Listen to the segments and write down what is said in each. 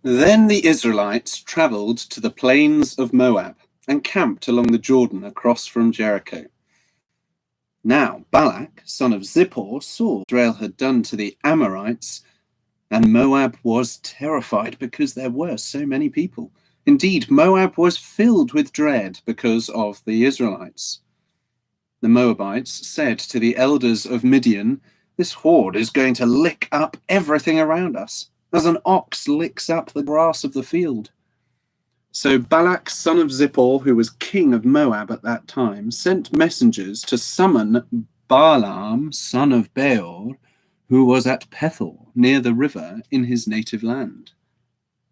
Then the Israelites traveled to the plains of Moab and camped along the Jordan across from Jericho. Now Balak, son of Zippor, saw what Israel had done to the Amorites, and Moab was terrified because there were so many people. Indeed, Moab was filled with dread because of the Israelites. The Moabites said to the elders of Midian, "This horde is going to lick up everything around us, as an ox licks up the grass of the field." So Balak, son of Zippor, who was king of Moab at that time, sent messengers to summon Balaam, son of Beor, who was at Pethor, near the river, in his native land.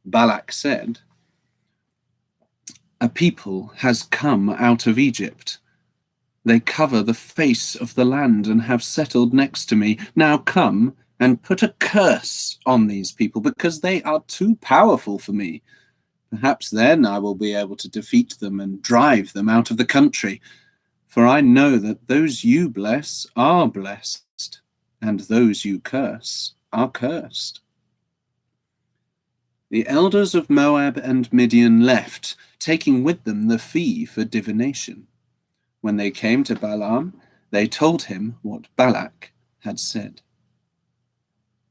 Balak said, "A people has come out of Egypt. They cover the face of the land and have settled next to me. Now come and put a curse on these people, because they are too powerful for me. Perhaps then I will be able to defeat them and drive them out of the country. For I know that those you bless are blessed, and those you curse are cursed." The elders of Moab and Midian left, taking with them the fee for divination. When they came to Balaam, they told him what Balak had said.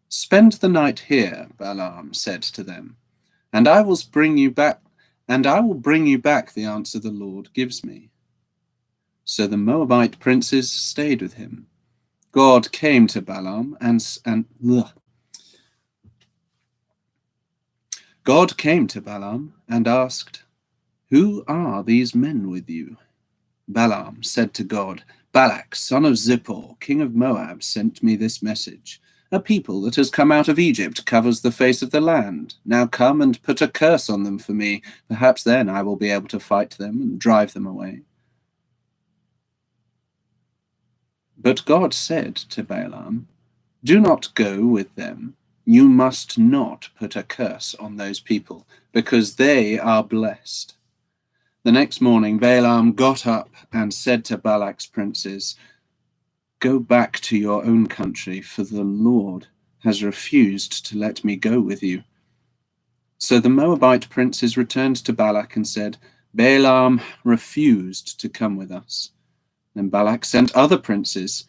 "Spend the night here," Balaam said to them, "and I will bring you back the answer the Lord gives me." So the Moabite princes stayed with him. God came to Balaam and asked, "Who are these men with you?" Balaam said to God, "Balak, son of Zippor, king of Moab, sent me this message. A people that has come out of Egypt covers the face of the land. Now come and put a curse on them for me. Perhaps then I will be able to fight them and drive them away." But God said to Balaam, "Do not go with them. You must not put a curse on those people, because they are blessed." The next morning Balaam got up and said to Balak's princes, "Go back to your own country, for the Lord has refused to let me go with you." So the Moabite princes returned to Balak and said, "Balaam refused to come with us." Then Balak sent other princes,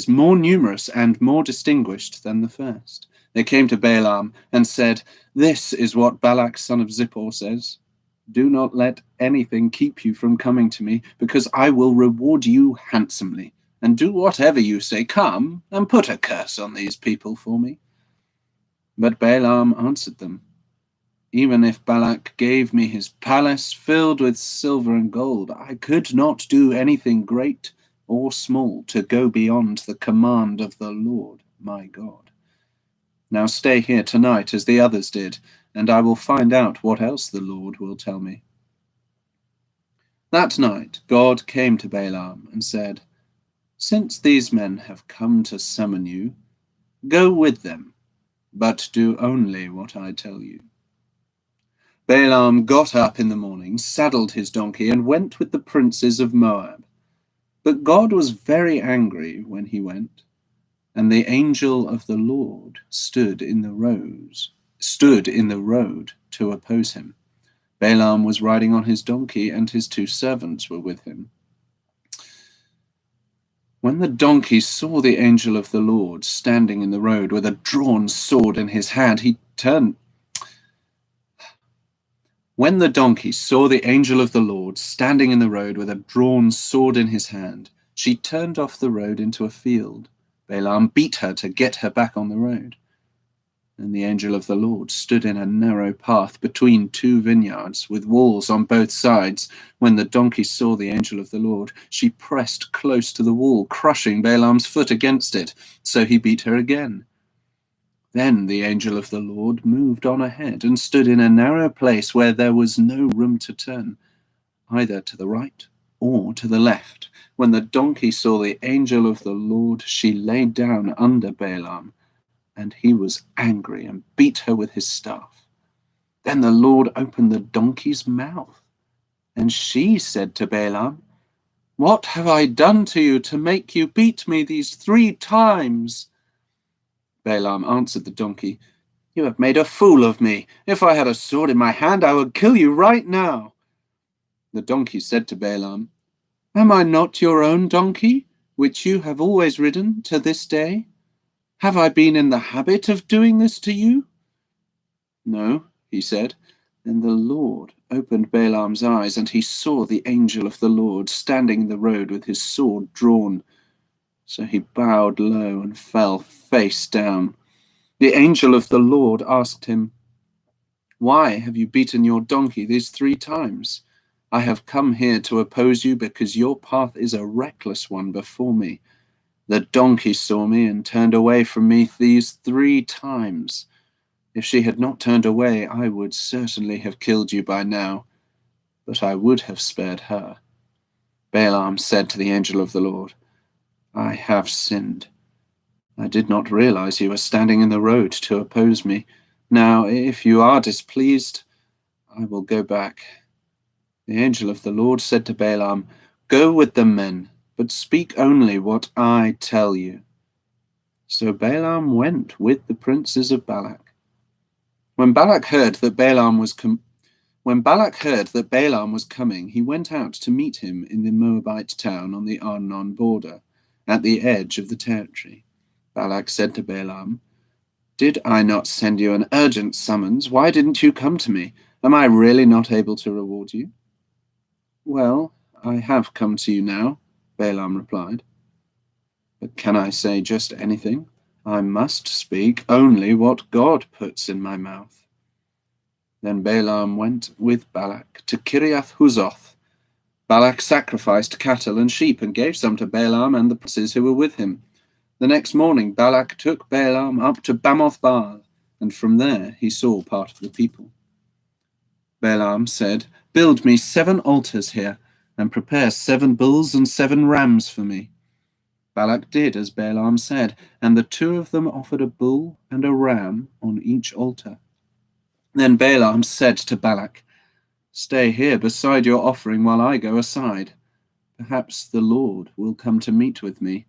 more numerous and more distinguished than the first. They came to Balaam and said, "This is what Balak, son of Zippor, says. Do not let anything keep you from coming to me, because I will reward you handsomely, and do whatever you say. Come and put a curse on these people for me." But Balaam answered them, "Even if Balak gave me his palace filled with silver and gold, I could not do anything great or small to go beyond the command of the Lord my God. Now stay here tonight as the others did, and I will find out what else the Lord will tell me." That night God came to Balaam and said, "Since these men have come to summon you, go with them, but do only what I tell you." Balaam got up in the morning, saddled his donkey, and went with the princes of Moab. But God was very angry when he went, and the angel of the Lord stood in the road to oppose him. Balaam was riding on his donkey, and his 2 servants were with him. When the donkey saw the angel of the Lord standing in the road with a drawn sword in his hand, When the donkey saw the angel of the Lord standing in the road with a drawn sword in his hand, she turned off the road into a field. Balaam beat her to get her back on the road. And the angel of the Lord stood in a narrow path between 2 vineyards, with walls on both sides. When the donkey saw the angel of the Lord, she pressed close to the wall, crushing Balaam's foot against it. So he beat her again. Then the angel of the Lord moved on ahead and stood in a narrow place where there was no room to turn, either to the right or to the left. When the donkey saw the angel of the Lord, she lay down under Balaam, and he was angry and beat her with his staff. Then the Lord opened the donkey's mouth, and she said to Balaam, "What have I done to you to make you beat me these 3 times?" Balaam answered the donkey, "You have made a fool of me. If I had a sword in my hand, I would kill you right now." The donkey said to Balaam, "Am I not your own donkey, which you have always ridden to this day? Have I been in the habit of doing this to you?" "No," he said. Then the Lord opened Balaam's eyes, and he saw the angel of the Lord standing in the road with his sword drawn. So he bowed low and fell face down. The angel of the Lord asked him, "Why have you beaten your donkey these 3 times? I have come here to oppose you because your path is a reckless one before me. The donkey saw me and turned away from me these 3 times. If she had not turned away, I would certainly have killed you by now, but I would have spared her." Balaam said to the angel of the Lord, "I have sinned. I did not realize you were standing in the road to oppose me. Now, if you are displeased, I will go back." The angel of the Lord said to Balaam, "Go with the men, but speak only what I tell you." So Balaam went with the princes of Balak. When Balak heard that Balaam was coming, he went out to meet him in the Moabite town on the Arnon border, at the edge of the territory. Balak said to Balaam, "Did I not send you an urgent summons? Why didn't you come to me? Am I really not able to reward you?" "Well, I have come to you now," Balaam replied. "But can I say just anything? I must speak only what God puts in my mouth." Then Balaam went with Balak to Kiriath Huzoth. Balak sacrificed cattle and sheep and gave some to Balaam and the princes who were with him. The next morning Balak took Balaam up to Bamoth Baal, and from there he saw part of the people. Balaam said, "Build me 7 altars here, and prepare 7 bulls and 7 rams for me." Balak did as Balaam said, and the 2 of them offered a bull and a ram on each altar. Then Balaam said to Balak, "Stay here beside your offering while I go aside. Perhaps the Lord will come to meet with me.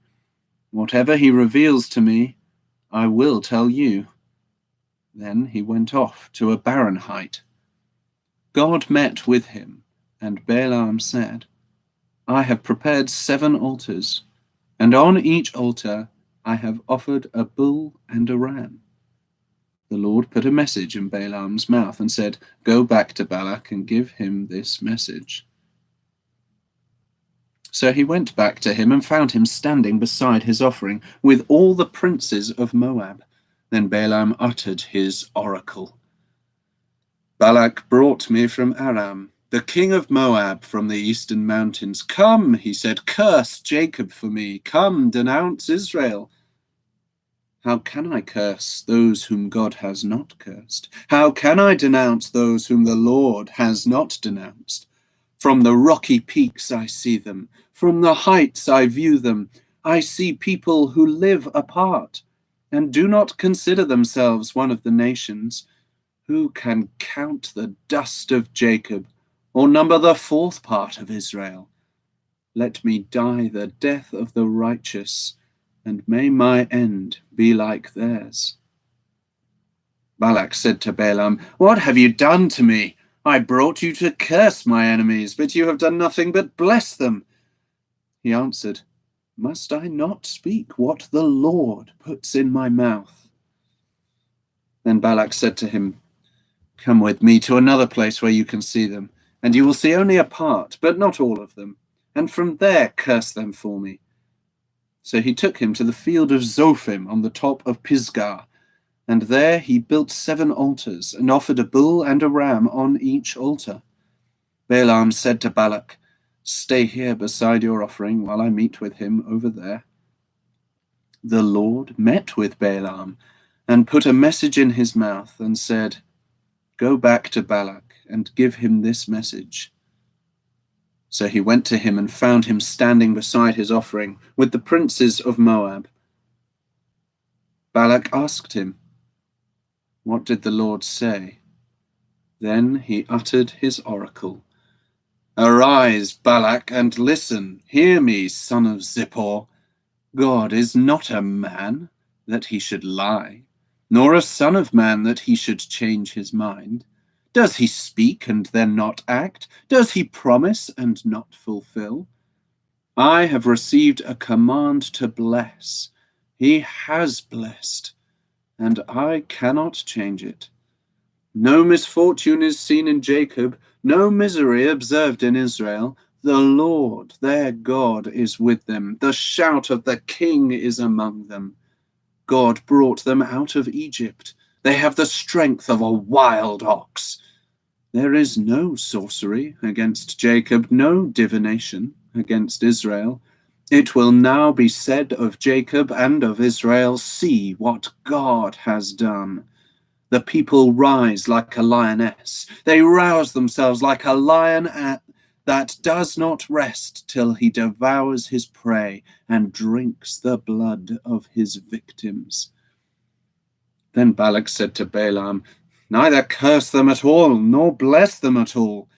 Whatever he reveals to me, I will tell you." Then he went off to a barren height. God met with him, and Balaam said, "I have prepared 7 altars, and on each altar I have offered a bull and a ram." The Lord put a message in Balaam's mouth and said, "Go back to Balak and give him this message." So he went back to him and found him standing beside his offering with all the princes of Moab. Then Balaam uttered his oracle. "Balak brought me from Aram, the king of Moab from the eastern mountains. Come," he said, "curse Jacob for me. Come, denounce Israel." How can I curse those whom God has not cursed? How can I denounce those whom the Lord has not denounced? From the rocky peaks I see them. From the heights I view them. I see people who live apart and do not consider themselves one of the nations. Who can count the dust of Jacob or number the 4th part of Israel? Let me die the death of the righteous, and may my end be like theirs. Balak said to Balaam, "What have you done to me? I brought you to curse my enemies, but you have done nothing but bless them." He answered, "Must I not speak what the Lord puts in my mouth?" Then Balak said to him, "Come with me to another place where you can see them, and you will see only a part, but not all of them, and from there curse them for me." So he took him to the field of Zophim on the top of Pisgah, and there he built 7 altars and offered a bull and a ram on each altar. Balaam said to Balak, "Stay here beside your offering while I meet with him over there." The Lord met with Balaam and put a message in his mouth and said, "Go back to Balak and give him this message." So he went to him and found him standing beside his offering with the princes of Moab. Balak asked him, "What did the Lord say?" Then he uttered his oracle. "Arise, Balak, and listen. Hear me, son of Zippor. God is not a man, that he should lie, nor a son of man that he should change his mind. Does he speak and then not act? Does he promise and not fulfill? I have received a command to bless. He has blessed, and I cannot change it. No misfortune is seen in Jacob, no misery observed in Israel. The Lord, their God, is with them. The shout of the king is among them. God brought them out of Egypt. They have the strength of a wild ox. There is no sorcery against Jacob, no divination against Israel. It will now be said of Jacob and of Israel, see what God has done. The people rise like a lioness. They rouse themselves like a lion that does not rest till he devours his prey and drinks the blood of his victims. Then Balak said to Balaam, neither curse them at all, nor bless them at all.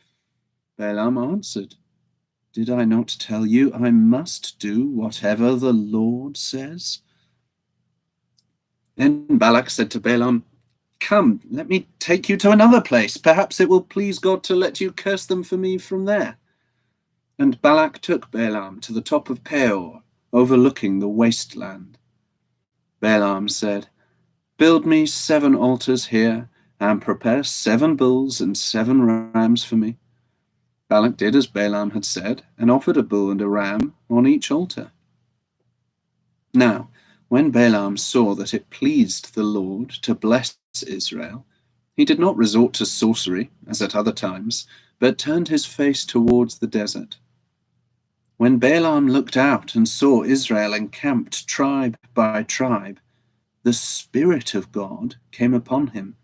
Balaam answered, did I not tell you I must do whatever the Lord says? Then Balak said to Balaam, come, let me take you to another place. Perhaps it will please God to let you curse them for me from there. And Balak took Balaam to the top of Peor, overlooking the wasteland. Balaam said, build me 7 altars here, and prepare 7 bulls and 7 rams for me. Balak did as Balaam had said, and offered a bull and a ram on each altar. Now, when Balaam saw that it pleased the Lord to bless Israel, he did not resort to sorcery, as at other times, but turned his face towards the desert. When Balaam looked out and saw Israel encamped tribe by tribe, the Spirit of God came upon him,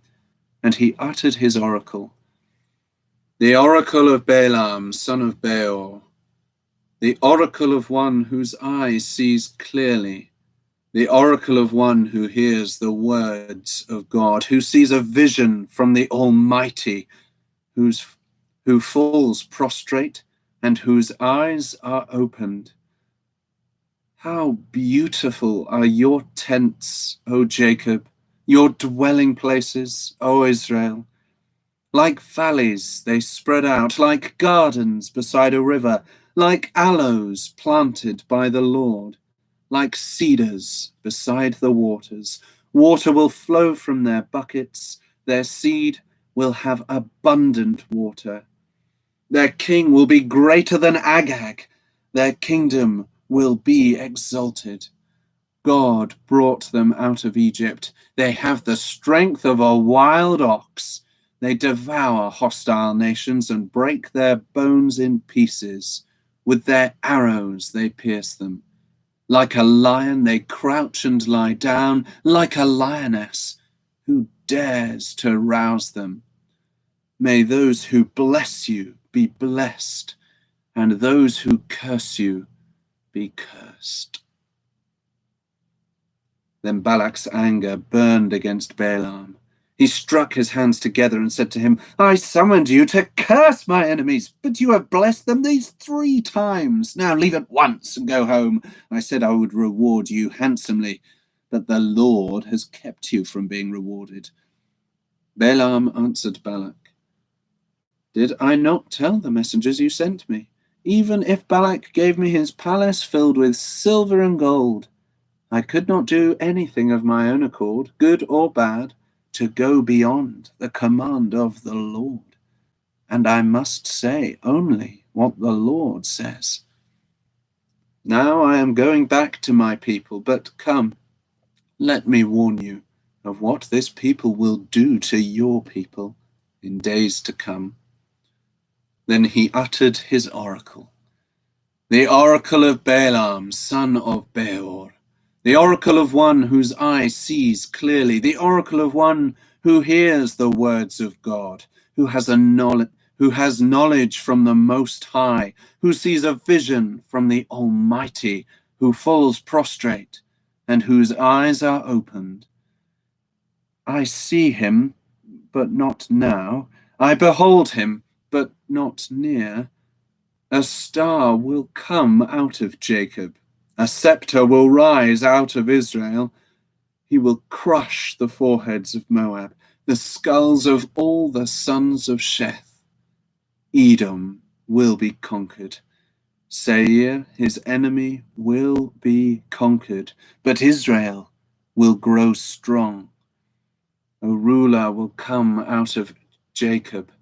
and he uttered his oracle. The oracle of Balaam, son of Beor, the oracle of one whose eye sees clearly, the oracle of one who hears the words of God, who sees a vision from the Almighty, who falls prostrate and whose eyes are opened. How beautiful are your tents, O Jacob, your dwelling places, O Israel. Like valleys they spread out, like gardens beside a river, like aloes planted by the Lord, like cedars beside the waters. Water will flow from their buckets, their seed will have abundant water. Their king will be greater than Agag, their kingdom will be exalted. God brought them out of Egypt. They have the strength of a wild ox. They devour hostile nations and break their bones in pieces. With their arrows they pierce them. Like a lion they crouch and lie down, like a lioness. Who dares to rouse them? May those who bless you be blessed, and those who curse you be cursed. Then Balak's anger burned against Balaam. He struck his hands together and said to him, I summoned you to curse my enemies, but you have blessed them these 3 times. Now leave at once and go home. I said I would reward you handsomely, but the Lord has kept you from being rewarded. Balaam answered Balak, did I not tell the messengers you sent me? Even if Balak gave me his palace filled with silver and gold, I could not do anything of my own accord, good or bad, to go beyond the command of the Lord. And I must say only what the Lord says. Now I am going back to my people, but come, let me warn you of what this people will do to your people in days to come. Then he uttered his oracle, the oracle of Balaam, son of Beor, the oracle of one whose eye sees clearly, the oracle of one who hears the words of God, who has knowledge from the Most High, who sees a vision from the Almighty, who falls prostrate, and whose eyes are opened. I see him, but not now. I behold him, but not near. A star will come out of Jacob. A scepter will rise out of Israel. He will crush the foreheads of Moab, the skulls of all the sons of Sheth. Edom will be conquered. Seir, his enemy, will be conquered, but Israel will grow strong. A ruler will come out of Jacob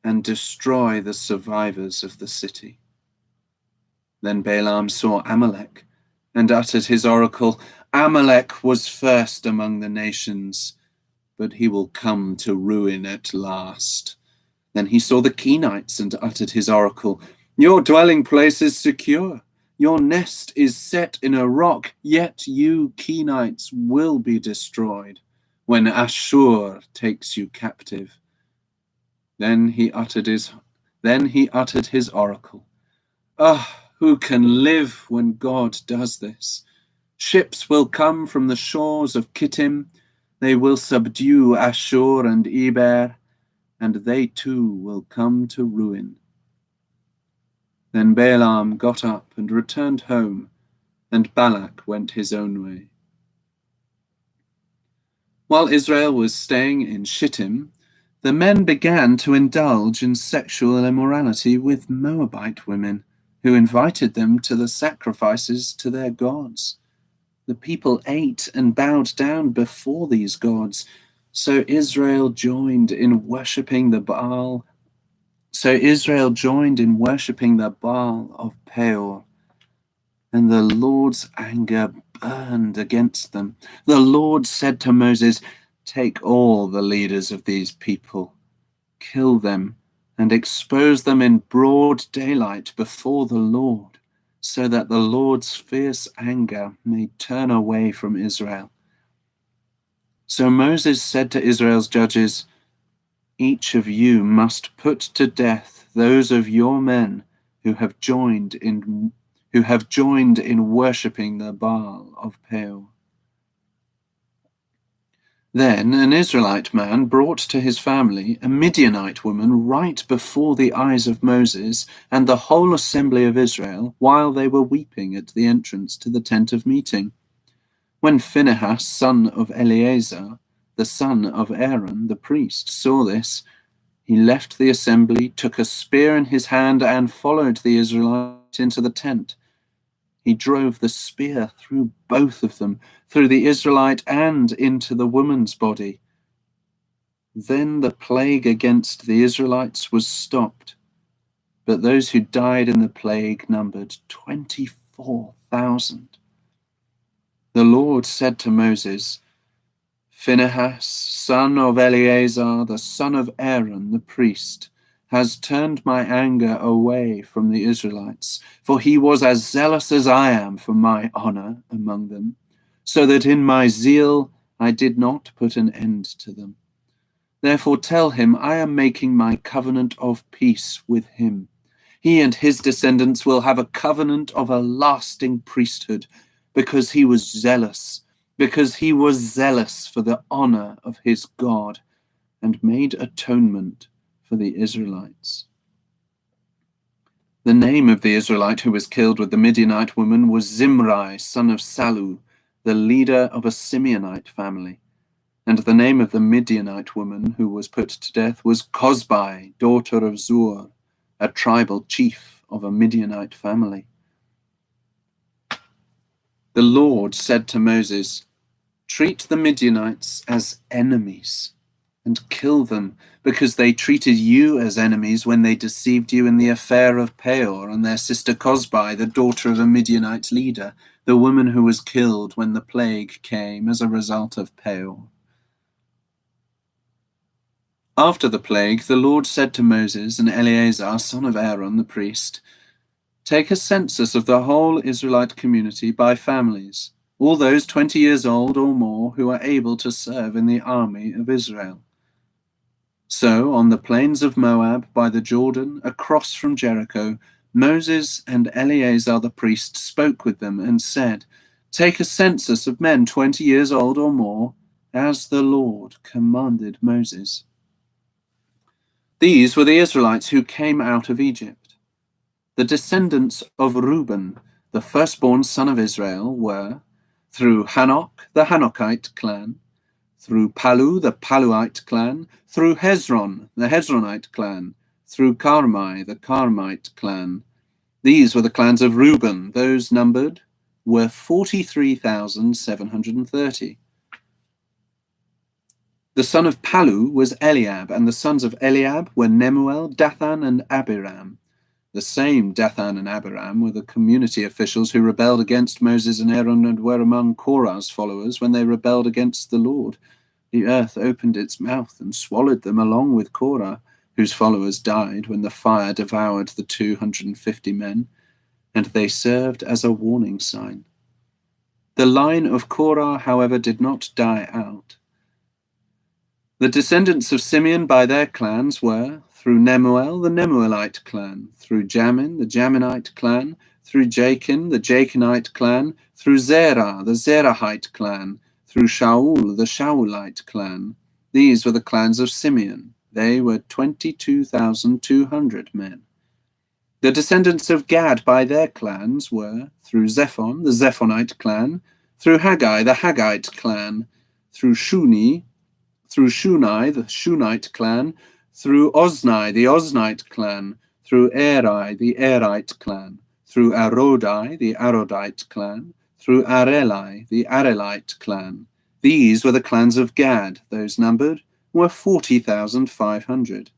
and destroy the survivors of the city. Then Balaam saw Amalek and uttered his oracle. Amalek was first among the nations, but he will come to ruin at last. Then he saw the Kenites and uttered his oracle. Your dwelling place is secure. Your nest is set in a rock, yet you Kenites will be destroyed when Ashur takes you captive. Then he uttered his oracle. Who can live when God does this? Ships will come from the shores of Kittim. They will subdue Ashur and Eber, and they too will come to ruin. Then Balaam got up and returned home, and Balak went his own way. While Israel was staying in Shittim, the men began to indulge in sexual immorality with Moabite women, who invited them to the sacrifices to their gods. The people ate and bowed down before these gods, so Israel joined in worshipping the Baal of Peor, and the Lord's anger burned against them. The Lord said to Moses, "Take all the leaders of these people, kill them, and expose them in broad daylight before the Lord, so that the Lord's fierce anger may turn away from Israel." So Moses said to Israel's judges, "Each of you must put to death those of your men who have joined in worshipping the Baal of Peor." Then an Israelite man brought to his family a Midianite woman right before the eyes of Moses and the whole assembly of Israel while they were weeping at the entrance to the tent of meeting. When Phinehas, son of Eleazar, the son of Aaron, the priest, saw this, he left the assembly, took a spear in his hand, and followed the Israelite into the tent. He drove the spear through both of them, through the Israelite and into the woman's body. Then the plague against the Israelites was stopped, but those who died in the plague numbered 24,000. The Lord said to Moses, "Phinehas, son of Eleazar, the son of Aaron, the priest, has turned my anger away from the Israelites, for he was as zealous as I am for my honor among them, so that in my zeal I did not put an end to them. Therefore tell him I am making my covenant of peace with him. He and his descendants will have a covenant of a lasting priesthood, because he was zealous for the honor of his God, and made atonement for the Israelites." The name of the Israelite who was killed with the Midianite woman was Zimri, son of Salu, the leader of a Simeonite family. And the name of the Midianite woman who was put to death was Cozbi, daughter of Zur, a tribal chief of a Midianite family. The Lord said to Moses, "Treat the Midianites as enemies and kill them, because they treated you as enemies when they deceived you in the affair of Peor and their sister Cozbi, the daughter of a Midianite leader, the woman who was killed when the plague came as a result of Peor." After the plague, the Lord said to Moses and Eleazar, son of Aaron, the priest, "Take a census of the whole Israelite community by families, all those 20 years old or more who are able to serve in the army of Israel." So, on the plains of Moab, by the Jordan, across from Jericho, Moses and Eleazar the priest spoke with them and said, "Take a census of men 20 years old or more, as the Lord commanded Moses." These were the Israelites who came out of Egypt. The descendants of Reuben, the firstborn son of Israel, were through Hanok, the Hanokite clan, through Palu, the Paluite clan, through Hezron, the Hezronite clan, through Carmi, the Carmite clan. These were the clans of Reuben. Those numbered were 43,730. The son of Palu was Eliab, and the sons of Eliab were Nemuel, Dathan, and Abiram. The same Dathan and Abiram were the community officials who rebelled against Moses and Aaron and were among Korah's followers when they rebelled against the Lord. The earth opened its mouth and swallowed them along with Korah, whose followers died when the fire devoured the 250 men, and they served as a warning sign. The line of Korah, however, did not die out. The descendants of Simeon by their clans were, through Nemuel, the Nemuelite clan, through Jamin, the Jaminite clan, through Jachin, the Jachinite clan, through Zerah, the Zerahite clan, through Shaul, the Shaulite clan. These were the clans of Simeon. They were 22,200 men. The descendants of Gad by their clans were, through Zephon, the Zephonite clan, through Haggai, the Haggite clan, through Shunai, the Shunite clan, through Ozni, the Oznite clan, through Eri, the Erite clan, through Arodai, the Arodite clan, through Areli, the Arelite clan. These were the clans of Gad. Those numbered were 40,500.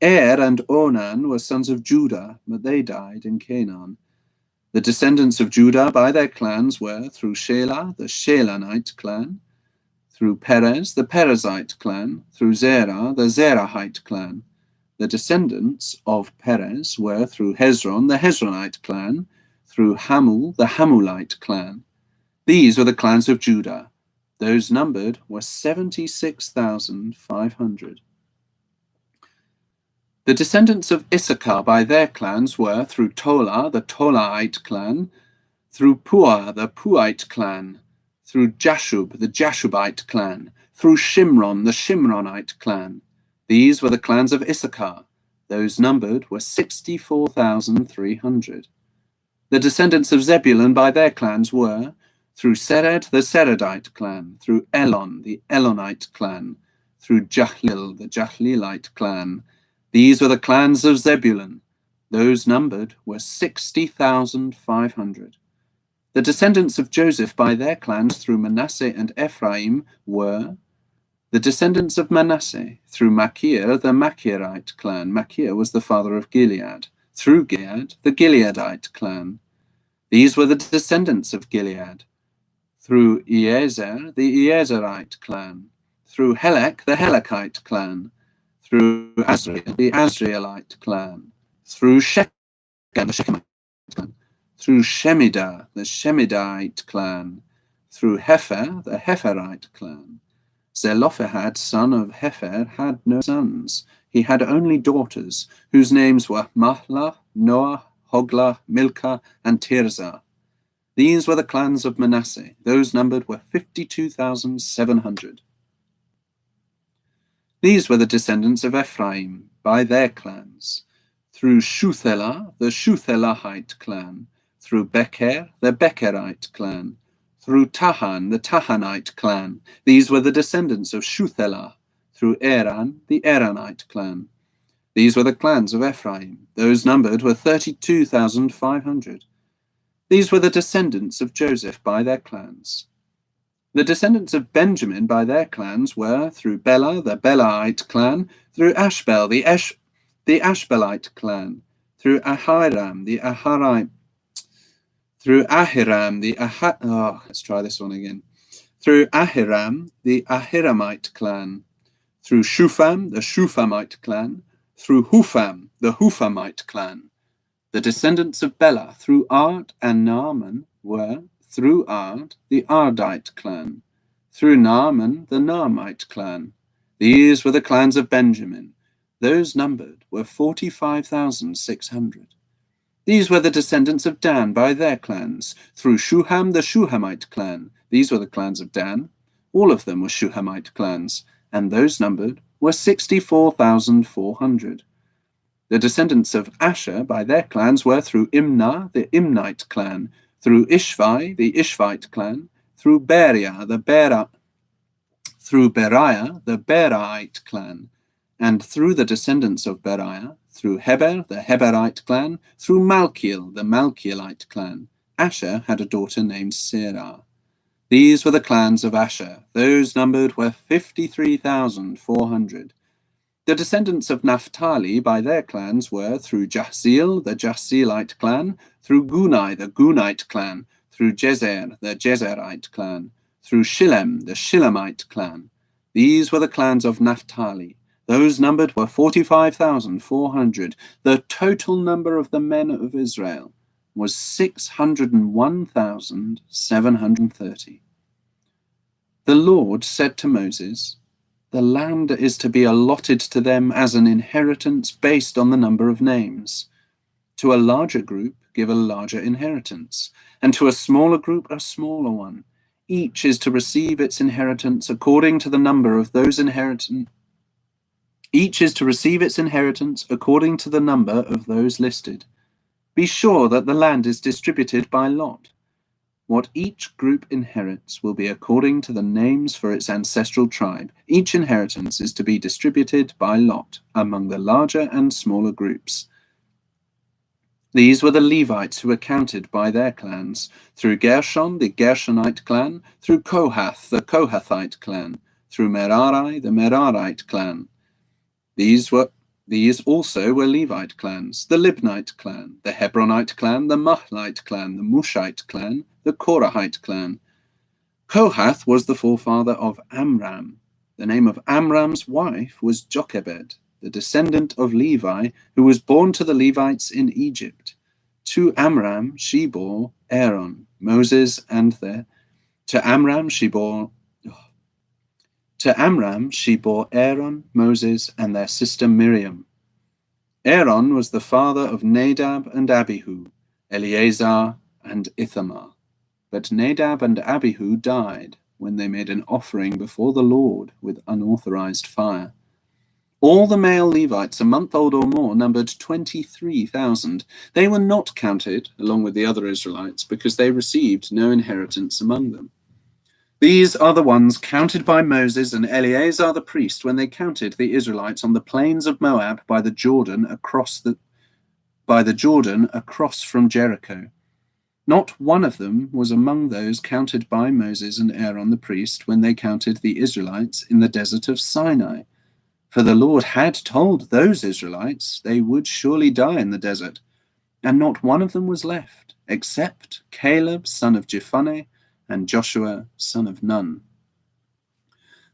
And Onan were sons of Judah, but they died in Canaan. The descendants of Judah by their clans were, through Shelah, the Shelanite clan, through Perez, the Perezite clan, through Zerah, the Zerahite clan. The descendants of Perez were, through Hezron, the Hezronite clan, through Hamul, the Hamulite clan. These were the clans of Judah. Those numbered were 76,500. The descendants of Issachar by their clans were, through Tola, the Tolaite clan, through Puah, the Puite clan, through Jashub, the Jashubite clan, through Shimron, the Shimronite clan. These were the clans of Issachar. Those numbered were 64,300. The descendants of Zebulun by their clans were, through Sered, the Seredite clan, through Elon, the Elonite clan, through Jahlil, the Jahlilite clan. These were the clans of Zebulun. Those numbered were 60,500. The descendants of Joseph by their clans through Manasseh and Ephraim were, the descendants of Manasseh through Machir, the Machirite clan. Machir was the father of Gilead. Through Gilead, the Gileadite clan. These were the descendants of Gilead. Through Iezer, the Iezerite clan. Through Helek, the Helekite clan. Through Azriel, the Azrielite clan. Through Shechem, the Shechemite clan. Through Shemidah, the Shemidite clan. Through Hefer, the Heferite clan. Zelophehad, son of Hefer, had no sons. He had only daughters, whose names were Mahlah, Noah, Hoglah, Milcah, and Tirzah. These were the clans of Manasseh. Those numbered were 52,700. These were the descendants of Ephraim by their clans. Through Shuthelah, the Shuthelahite clan. Through Becher, the Becherite clan. Through Tahan, the Tahanite clan. These were the descendants of Shuthelah. Through Eran, the Eranite clan. These were the clans of Ephraim. Those numbered were 32,500. These were the descendants of Joseph by their clans. The descendants of Benjamin by their clans were, through Bela, the Belaite clan, through Ashbel, the Ashbelite clan, through Ahiram, the Ahiram, through Ahiram, the let's try this one again. Through Ahiram, the Ahiramite clan, through Shufam, the Shufamite clan, through Hufam, the Hufamite clan. The descendants of Bela through Ard and Naaman were, through Ard, the Ardite clan, through Naaman, the Naamite clan. These were the clans of Benjamin. Those numbered were 45,600. These were the descendants of Dan by their clans, through Shuham, the Shuhamite clan. These were the clans of Dan. All of them were Shuhamite clans, and those numbered were 64,400. The descendants of Asher by their clans were, through Imnah, the Imnite clan, through Ishvi, the Ishvite clan, through Beriah the Beriah clan, and through the descendants of Beriah, through Heber the Heberite clan, through Malkiel the Malkielite clan. Asher had a daughter named Serah. These were the clans of Asher. Those numbered were 53,400. The descendants of Naphtali by their clans were through Jahzeel the Jahzeelite clan, through Gunai the Gunite clan, through Jezer the Jezerite clan, through Shillem the Shillemite clan. These were the clans of Naphtali. Those numbered were 45,400. The total number of the men of Israel was 601,730. The Lord said to Moses, "The land is to be allotted to them as an inheritance based on the number of names. To a larger group, give a larger inheritance, and to a smaller group, a smaller one. Each is to receive its inheritance according to the number of those listed. Be sure that the land is distributed by lot. What each group inherits will be according to the names for its ancestral tribe. Each inheritance is to be distributed by lot among the larger and smaller groups." These were the Levites who were counted by their clans, through Gershon the Gershonite clan, through Kohath the Kohathite clan, through Merari the Merarite clan. These also were Levite clans: the Libnite clan, the Hebronite clan, the Mahlite clan, the Mushite clan, the Korahite clan. Kohath was the forefather of Amram. The name of Amram's wife was Jochebed, the descendant of Levi, who was born to the Levites in Egypt. To Amram she bore Aaron, Moses, to Amram she bore Aaron, Moses, and their sister Miriam. Aaron was the father of Nadab and Abihu, Eleazar and Ithamar. But Nadab and Abihu died when they made an offering before the Lord with unauthorized fire. All the male Levites a month old or more numbered 23,000. They were not counted along with the other Israelites because they received no inheritance among them. These are the ones counted by Moses and Eleazar the priest when they counted the Israelites on the plains of Moab by the Jordan across from Jericho. Not one of them was among those counted by Moses and Aaron the priest when they counted the Israelites in the desert of Sinai. For the Lord had told those Israelites they would surely die in the desert, and not one of them was left, except Caleb, son of Jephunneh, and Joshua, son of Nun.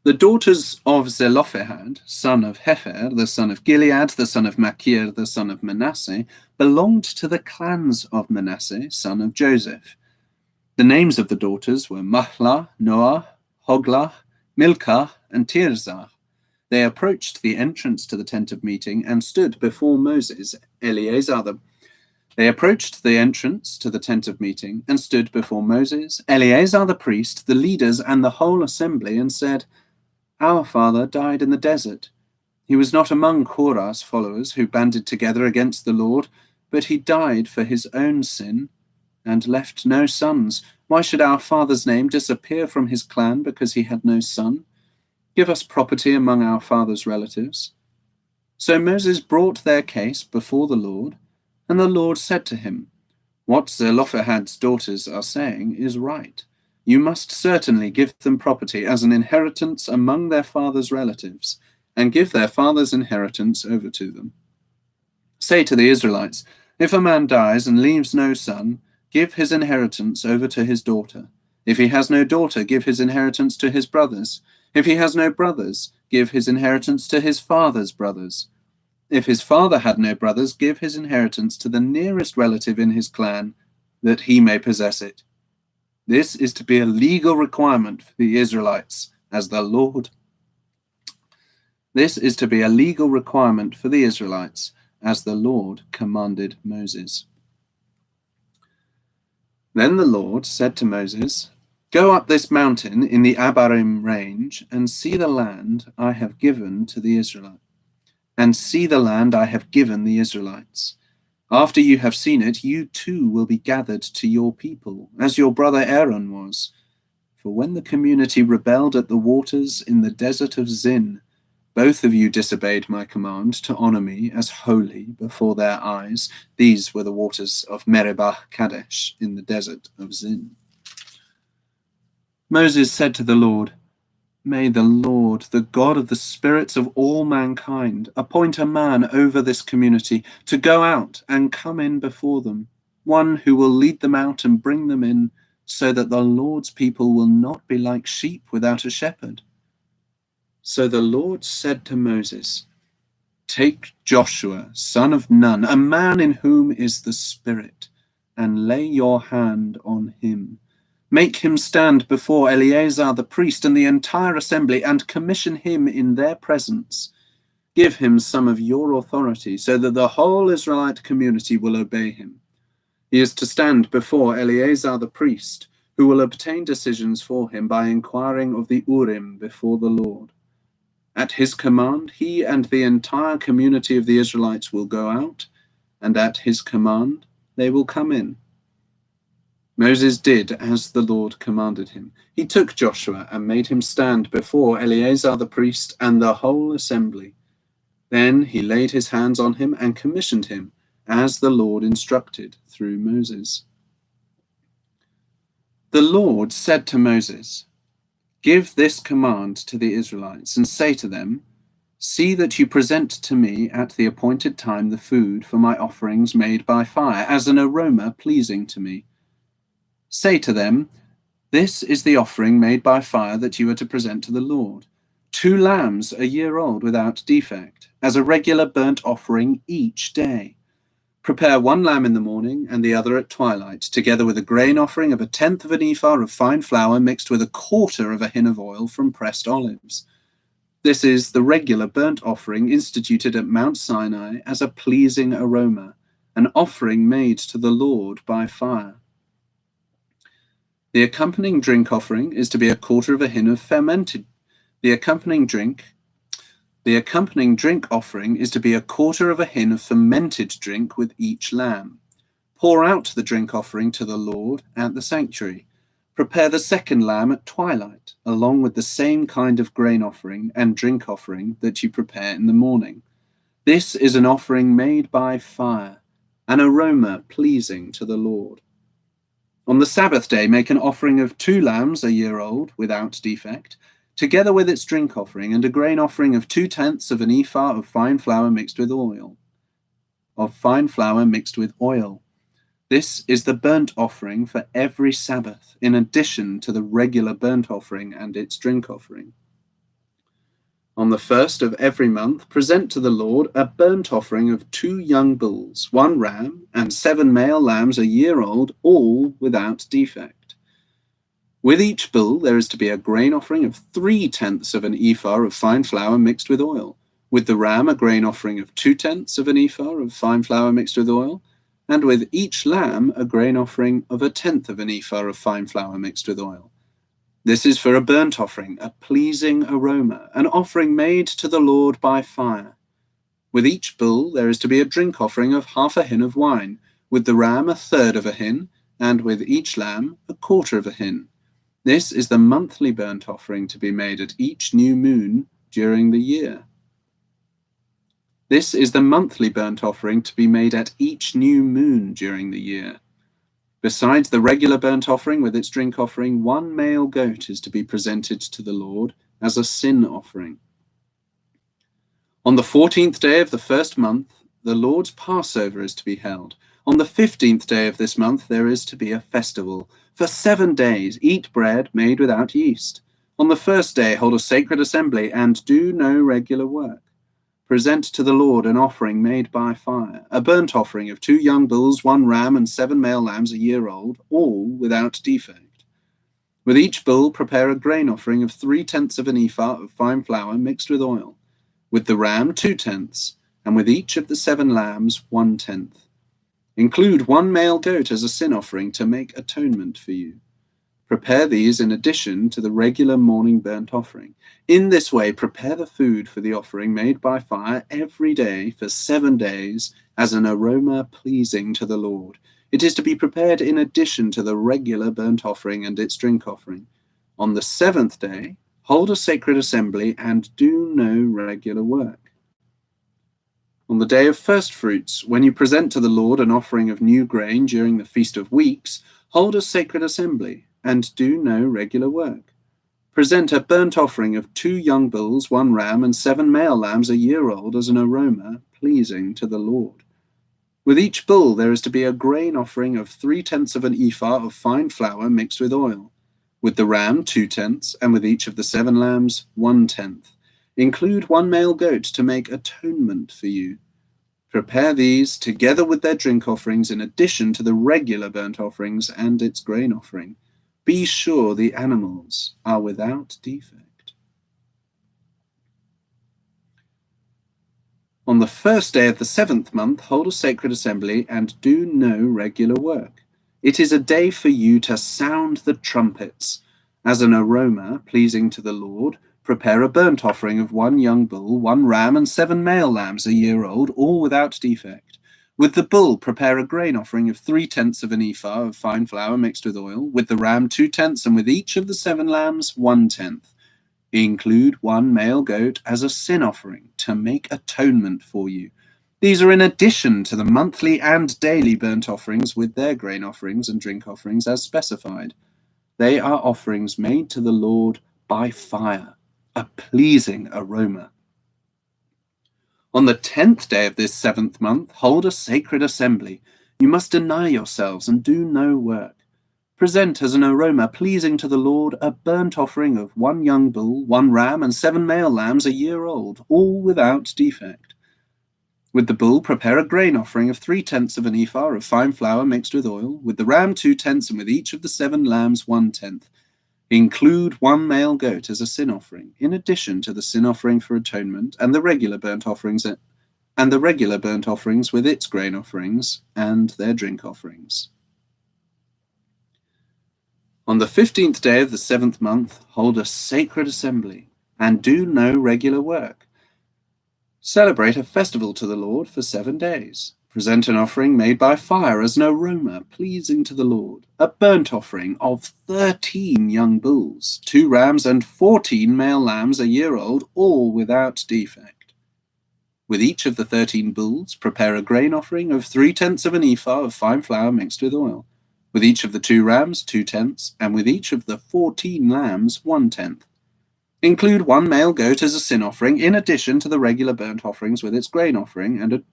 The daughters of Zelophehad, son of Hepher, the son of Gilead, the son of Machir, the son of Manasseh, belonged to the clans of Manasseh, son of Joseph. The names of the daughters were Mahlah, Noah, Hoglah, Milcah, and Tirzah. They approached the entrance to the tent of meeting and stood before Moses, Eleazar the priest, the leaders, and the whole assembly, and said, "Our father died in the desert. He was not among Korah's followers who banded together against the Lord, but he died for his own sin and left no sons. Why should our father's name disappear from his clan because he had no son? Give us property among our father's relatives." So Moses brought their case before the Lord, and the Lord said to him, "What Zelophehad's daughters are saying is right. You must certainly give them property as an inheritance among their father's relatives, and give their father's inheritance over to them. Say to the Israelites, if a man dies and leaves no son, give his inheritance over to his daughter. If he has no daughter, give his inheritance to his brothers. If he has no brothers, give his inheritance to his father's brothers. If his father had no brothers, give his inheritance to the nearest relative in his clan, that he may possess it. This is to be a legal requirement for the Israelites, as the Lord commanded Moses. Then the Lord said to Moses, "Go up this mountain in the Abarim range and see the land I have given the Israelites. After you have seen it, you too will be gathered to your people, as your brother Aaron was. For when the community rebelled at the waters in the desert of Zin, both of you disobeyed my command to honor me as holy before their eyes. These were the waters of Meribah Kadesh in the desert of Zin. Moses said to the Lord, May the Lord, the God of the spirits of all mankind, appoint a man over this community to go out and come in before them, one who will lead them out and bring them in, so that the Lord's people will not be like sheep without a shepherd. So the Lord said to Moses, Take Joshua, son of Nun, a man in whom is the Spirit, and lay your hand on him. Make him stand before Eleazar the priest and the entire assembly, and commission him in their presence. Give him some of your authority, so that the whole Israelite community will obey him. He is to stand before Eleazar the priest, who will obtain decisions for him by inquiring of the Urim before the Lord. At his command, he and the entire community of the Israelites will go out, and at his command, they will come in. Moses did as the Lord commanded him. He took Joshua and made him stand before Eleazar the priest and the whole assembly. Then he laid his hands on him and commissioned him, as the Lord instructed through Moses. The Lord said to Moses, Give this command to the Israelites and say to them, See that you present to me at the appointed time the food for my offerings made by fire, as an aroma pleasing to me. Say to them, This is the offering made by fire that you are to present to the Lord. 2 lambs a year old without defect, as a regular burnt offering each day. Prepare 1 lamb in the morning and the other at twilight, together with a grain offering of 1/10 of an ephah of fine flour mixed with 1/4 of a hin of oil from pressed olives. This is the regular burnt offering instituted at Mount Sinai as a pleasing aroma, an offering made to the Lord by fire. The accompanying drink offering is to be 1/4 of a hin of fermented. The accompanying drink offering is to be 1/4 of a hin of fermented drink with each lamb. Pour out the drink offering to the Lord at the sanctuary. Prepare the 2nd lamb at twilight, along with the same kind of grain offering and drink offering that you prepare in the morning. This is an offering made by fire, an aroma pleasing to the Lord. On the Sabbath day, make an offering of 2 lambs a year old without defect, together with its drink offering, and a grain offering of 2/10 of an ephah of fine flour mixed with oil. This is the burnt offering for every Sabbath, in addition to the regular burnt offering and its drink offering. On the 1st of every month, present to the Lord a burnt offering of 2 young bulls, 1 ram, and 7 male lambs a year old, all without defect. With each bull, there is to be a grain offering of 3/10 of an ephah of fine flour mixed with oil. With the ram, a grain offering of 2/10 of an ephah of fine flour mixed with oil. And with each lamb, a grain offering of 1/10 of an ephah of fine flour mixed with oil. This is for a burnt offering, a pleasing aroma, an offering made to the Lord by fire. With each bull, there is to be a drink offering of 1/2 a hin of wine. With the ram, 1/3 of a hin, and with each lamb, 1/4 of a hin. This is the monthly burnt offering to be made at each new moon during the year. This is the monthly burnt offering to be made at each new moon during the year. Besides the regular burnt offering with its drink offering, 1 male goat is to be presented to the Lord as a sin offering. On the 14th day of the 1st month, the Lord's Passover is to be held. On the 15th day of this month, there is to be a festival. For 7 days, eat bread made without yeast. On the 1st day, hold a sacred assembly and do no regular work. Present to the Lord an offering made by fire, a burnt offering of 2 young bulls, 1 ram, and 7 male lambs a year old, all without defect. With each bull, prepare a grain offering of 3/10 of an ephah of fine flour mixed with oil. With the ram, 2/10, and with each of the 7 lambs, 1/10. Include 1 male goat as a sin offering to make atonement for you. Prepare these in addition to the regular morning burnt offering. In this way, prepare the food for the offering made by fire every day for 7 days as an aroma pleasing to the Lord. It is to be prepared in addition to the regular burnt offering and its drink offering. On the seventh day, hold a sacred assembly and do no regular work. On the day of first fruits, when you present to the Lord an offering of new grain during the Feast of Weeks, hold a sacred assembly and do no regular work. Present a burnt offering of 2 young bulls, 1 ram, and 7 male lambs a year old as an aroma pleasing to the Lord. With each bull there is to be a grain offering of 3/10 of an ephah of fine flour mixed with oil. With the ram 2/10, and with each of the 7 lambs 1/10. Include 1 male goat to make atonement for you. Prepare these together with their drink offerings in addition to the regular burnt offerings and its grain offering. Be sure the animals are without defect. On the first day of the 7th month, hold a sacred assembly and do no regular work. It is a day for you to sound the trumpets. As an aroma pleasing to the Lord, prepare a burnt offering of 1 young bull, 1 ram, and 7 male lambs a year old, all without defect. With the bull, prepare a grain offering of 3/10 of an ephah of fine flour mixed with oil. With the ram, 2/10, and with each of the 7 lambs, 1/10. Include 1 male goat as a sin offering to make atonement for you. These are in addition to the monthly and daily burnt offerings with their grain offerings and drink offerings as specified. They are offerings made to the Lord by fire, a pleasing aroma. On the 10th day of this 7th month, hold a sacred assembly. You must deny yourselves and do no work. Present as an aroma pleasing to the Lord a burnt offering of 1 young bull, 1 ram, and 7 male lambs a year old, all without defect. With the bull, prepare a grain offering of 3/10 of an ephah of fine flour mixed with oil. With the ram, 2/10, and with each of the 7 lambs, 1/10. Include 1 male goat as a sin offering, in addition to the sin offering for atonement and the regular burnt offerings with its grain offerings and their drink offerings. On the 15th day of the 7th month, hold a sacred assembly and do no regular work. Celebrate a festival to the Lord for 7 days. Present an offering made by fire as an aroma pleasing to the Lord, a burnt offering of 13 young bulls, 2 rams, and 14 male lambs a year old, all without defect. With each of the 13 bulls, prepare a grain offering of 3/10 of an ephah of fine flour mixed with oil. With each of the 2 rams, 2/10, and with each of the 14 lambs, 1/10. Include 1 male goat as a sin offering, in addition to the regular burnt offerings with its grain offering,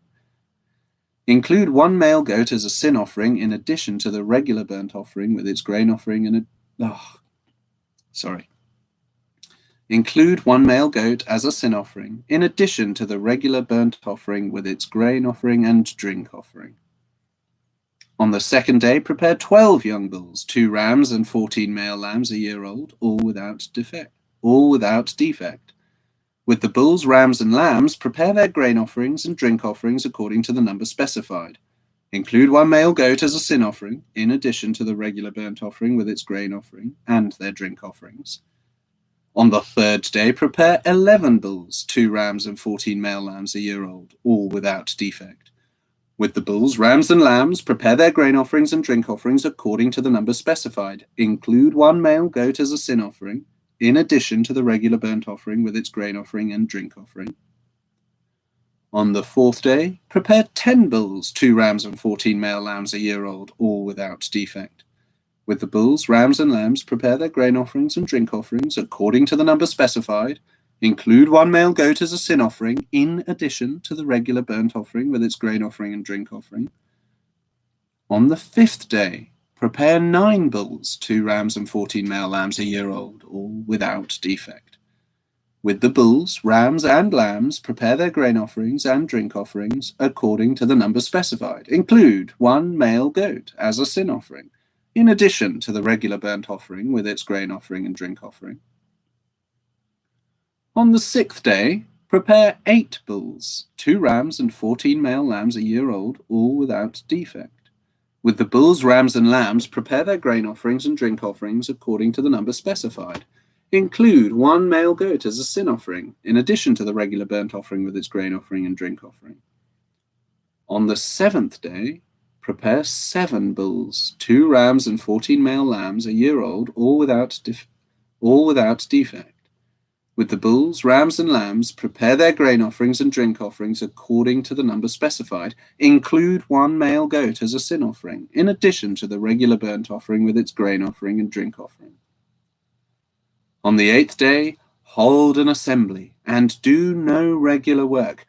Include 1 male goat as a sin offering, in addition to the regular burnt offering with its grain offering Include 1 male goat as a sin offering, in addition to the regular burnt offering with its grain offering and drink offering. On the 2nd day, prepare 12 young bulls, 2 rams, and 14 male lambs a year old, all without defect. With the bulls, rams, and lambs, prepare their grain offerings and drink offerings according to the number specified. Include 1 male goat as a sin offering, in addition to the regular burnt offering with its grain offering and their drink offerings. On the 3rd day, prepare 11 bulls, 2 rams, and 14 male lambs a year old, all without defect. With the bulls, rams, and lambs, prepare their grain offerings and drink offerings according to the number specified. Include 1 male goat as a sin offering, in addition to the regular burnt offering with its grain offering and drink offering. On the 4th day, prepare 10 bulls, 2 rams, and 14 male lambs a year old, all without defect. With the bulls, rams, and lambs, prepare their grain offerings and drink offerings according to the number specified. Include 1 male goat as a sin offering, in addition to the regular burnt offering with its grain offering and drink offering. On the 5th day, prepare 9 bulls, 2 rams, and 14 male lambs a year old, all without defect. With the bulls, rams, and lambs, prepare their grain offerings and drink offerings according to the number specified. Include 1 male goat as a sin offering, in addition to the regular burnt offering with its grain offering and drink offering. On the 6th day, prepare 8 bulls, 2 rams, and 14 male lambs a year old, all without defect. With the bulls, rams, and lambs, prepare their grain offerings and drink offerings according to the number specified. Include 1 male goat as a sin offering, in addition to the regular burnt offering with its grain offering and drink offering. On the 7th day, prepare 7 bulls, 2 rams, and 14 male lambs a year old, all without all without defect. With the bulls, rams, and lambs, prepare their grain offerings and drink offerings according to the number specified. Include one male goat as a sin offering, in addition to the regular burnt offering with its grain offering and drink offering. On the 8th day, hold an assembly, and do no regular work.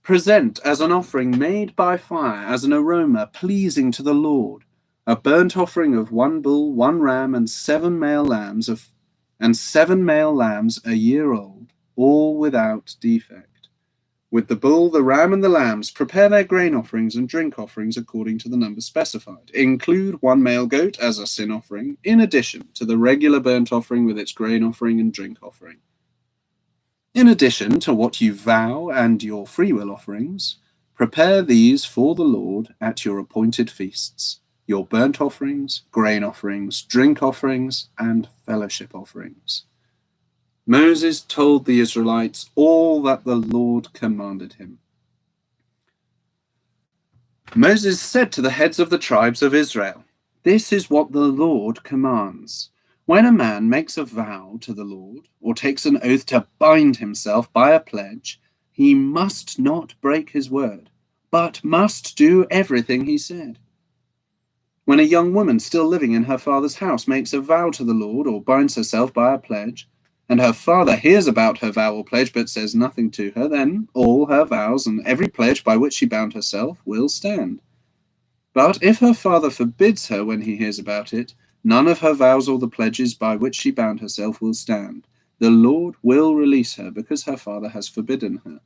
Present as an offering made by fire, as an aroma pleasing to the Lord, a burnt offering of 1 bull, 1 ram, and 7 male lambs a year old, all without defect. With the bull, the ram, and the lambs, prepare their grain offerings and drink offerings according to the number specified. Include 1 male goat as a sin offering, in addition to the regular burnt offering with its grain offering and drink offering. In addition to what you vow and your freewill offerings, prepare these for the Lord at your appointed feasts, your burnt offerings, grain offerings, drink offerings, and fellowship offerings. Moses told the Israelites all that the Lord commanded him. Moses said to the heads of the tribes of Israel, "This is what the Lord commands. When a man makes a vow to the Lord, or takes an oath to bind himself by a pledge, he must not break his word, but must do everything he said. When a young woman still living in her father's house makes a vow to the Lord, or binds herself by a pledge, and her father hears about her vow or pledge but says nothing to her, then all her vows and every pledge by which she bound herself will stand. But if her father forbids her when he hears about it, none of her vows or the pledges by which she bound herself will stand. The Lord will release her because her father has forbidden her.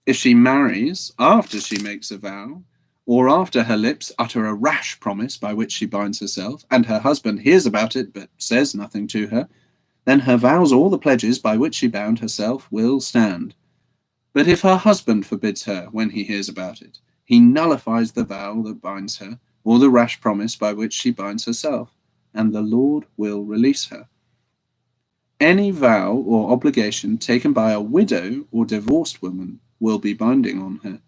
If she marries after she makes a vow, or after her lips utter a rash promise by which she binds herself, and her husband hears about it but says nothing to her, then her vows or the pledges by which she bound herself will stand. But if her husband forbids her when he hears about it, he nullifies the vow that binds her, or the rash promise by which she binds herself, and the Lord will release her. Any vow or obligation taken by a widow or divorced woman will be binding on her.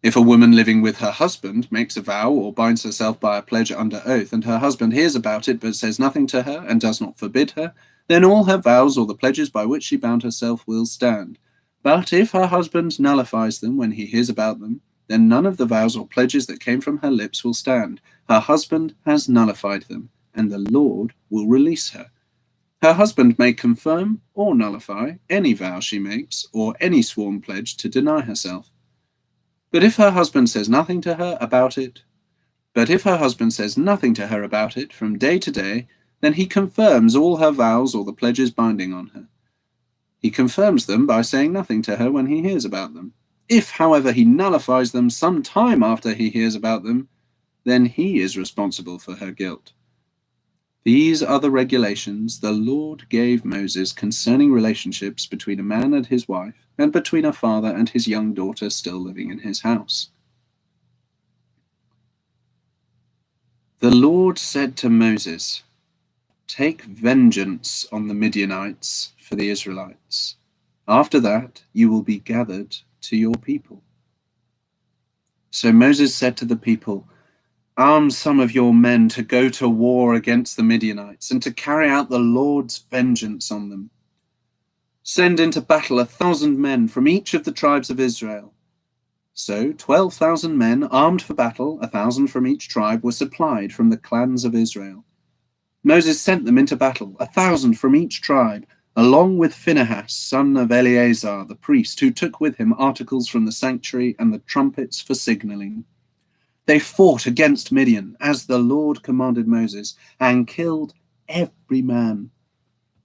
If a woman living with her husband makes a vow or binds herself by a pledge under oath, and her husband hears about it but says nothing to her and does not forbid her, then all her vows or the pledges by which she bound herself will stand. But if her husband nullifies them when he hears about them, then none of the vows or pledges that came from her lips will stand. Her husband has nullified them, and the Lord will release her. Her husband may confirm or nullify any vow she makes or any sworn pledge to deny herself. But if her husband says nothing to her about it from day to day, then he confirms all her vows or the pledges binding on her. He confirms them by saying nothing to her when he hears about them. If, however, he nullifies them some time after he hears about them, then he is responsible for her guilt. These are the regulations the Lord gave Moses concerning relationships between a man and his wife, and between a father and his young daughter still living in his house. The Lord said to Moses, "Take vengeance on the Midianites for the Israelites. After that, you will be gathered to your people." So Moses said to the people, "Arm some of your men to go to war against the Midianites and to carry out the Lord's vengeance on them. Send into battle 1,000 men from each of the tribes of Israel." So 12,000 men armed for battle, 1,000 from each tribe, were supplied from the clans of Israel. Moses sent them into battle, 1,000 from each tribe, along with Phinehas, son of Eleazar, the priest, who took with him articles from the sanctuary and the trumpets for signaling. They fought against Midian, as the Lord commanded Moses, and killed every man.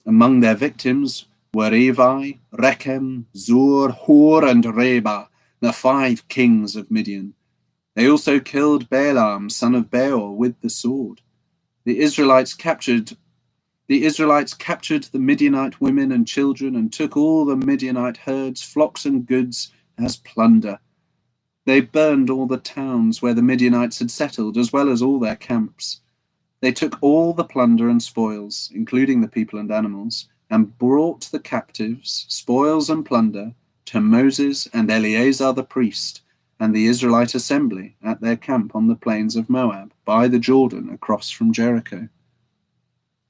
Among their victims were Evi, Rechem, Zur, Hur, and Reba, the 5 kings of Midian. They also killed Balaam, son of Beor, with the sword. The Israelites captured the Midianite women and children and took all the Midianite herds, flocks, and goods as plunder. They burned all the towns where the Midianites had settled, as well as all their camps. They took all the plunder and spoils, including the people and animals, and brought the captives, spoils and plunder, to Moses and Eleazar the priest and the Israelite assembly at their camp on the plains of Moab, by the Jordan, across from Jericho.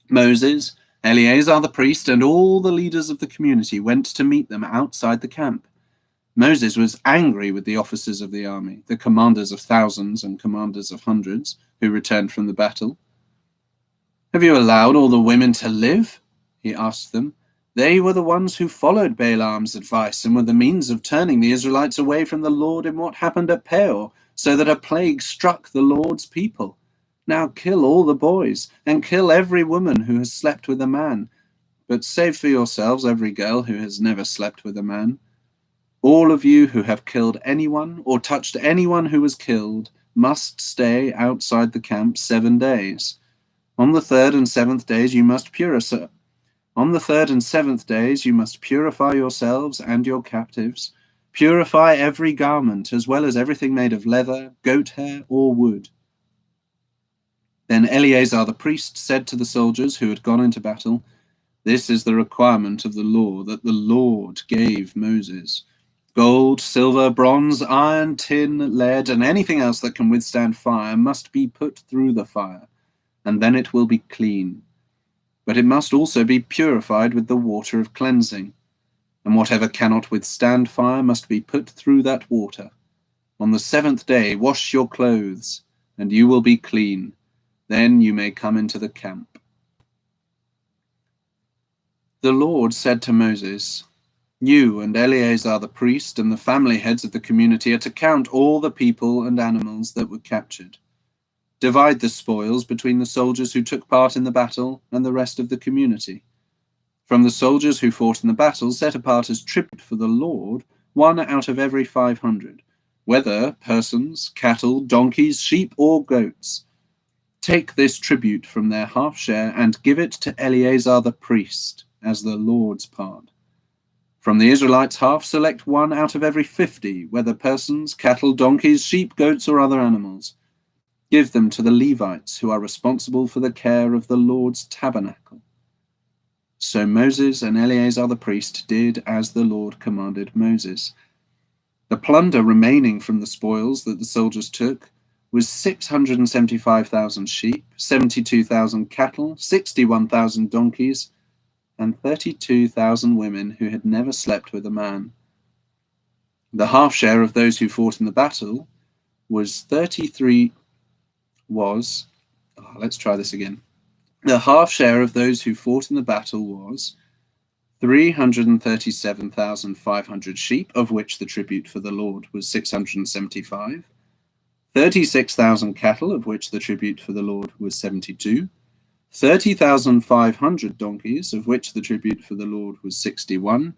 Moses, Eleazar the priest, and all the leaders of the community went to meet them outside the camp. Moses was angry with the officers of the army, the commanders of thousands and commanders of hundreds, who returned from the battle. "Have you allowed all the women to live?" he asked them. "They were the ones who followed Balaam's advice and were the means of turning the Israelites away from the Lord in what happened at Peor, so that a plague struck the Lord's people. Now kill all the boys, and kill every woman who has slept with a man, but save for yourselves every girl who has never slept with a man. All of you who have killed anyone or touched anyone who was killed must stay outside the camp 7 days. On the third and seventh days you must purify. On the third and seventh days you must purify yourselves and your captives. Purify every garment, as well as everything made of leather, goat hair, or wood." Then Eleazar the priest said to the soldiers who had gone into battle, "This is the requirement of the law that the Lord gave Moses. Gold, silver, bronze, iron, tin, lead, and anything else that can withstand fire must be put through the fire, and then it will be clean. But it must also be purified with the water of cleansing, and whatever cannot withstand fire must be put through that water. On the 7th day wash your clothes, and you will be clean. Then you may come into the camp." The Lord said to Moses, "You and Eleazar the priest and the family heads of the community are to count all the people and animals that were captured. Divide the spoils between the soldiers who took part in the battle and the rest of the community. From the soldiers who fought in the battle, set apart as tribute for the Lord 1 out of every 500, whether persons, cattle, donkeys, sheep, or goats. Take this tribute from their half share and give it to Eleazar the priest as the Lord's part. From the Israelites' half, select 1 out of every 50, whether persons, cattle, donkeys, sheep, goats, or other animals. Give them to the Levites, who are responsible for the care of the Lord's tabernacle." So Moses and Eleazar the priest did as the Lord commanded Moses. The plunder remaining from the spoils that the soldiers took was 675,000 sheep, 72,000 cattle, 61,000 donkeys, and 32,000 women who had never slept with a man. The half share of those who fought in the battle was The half share of those who fought in the battle was 337,500 sheep, of which the tribute for the Lord was 675, 36,000 cattle, of which the tribute for the Lord was 72, 30,500 donkeys, of which the tribute for the Lord was 61,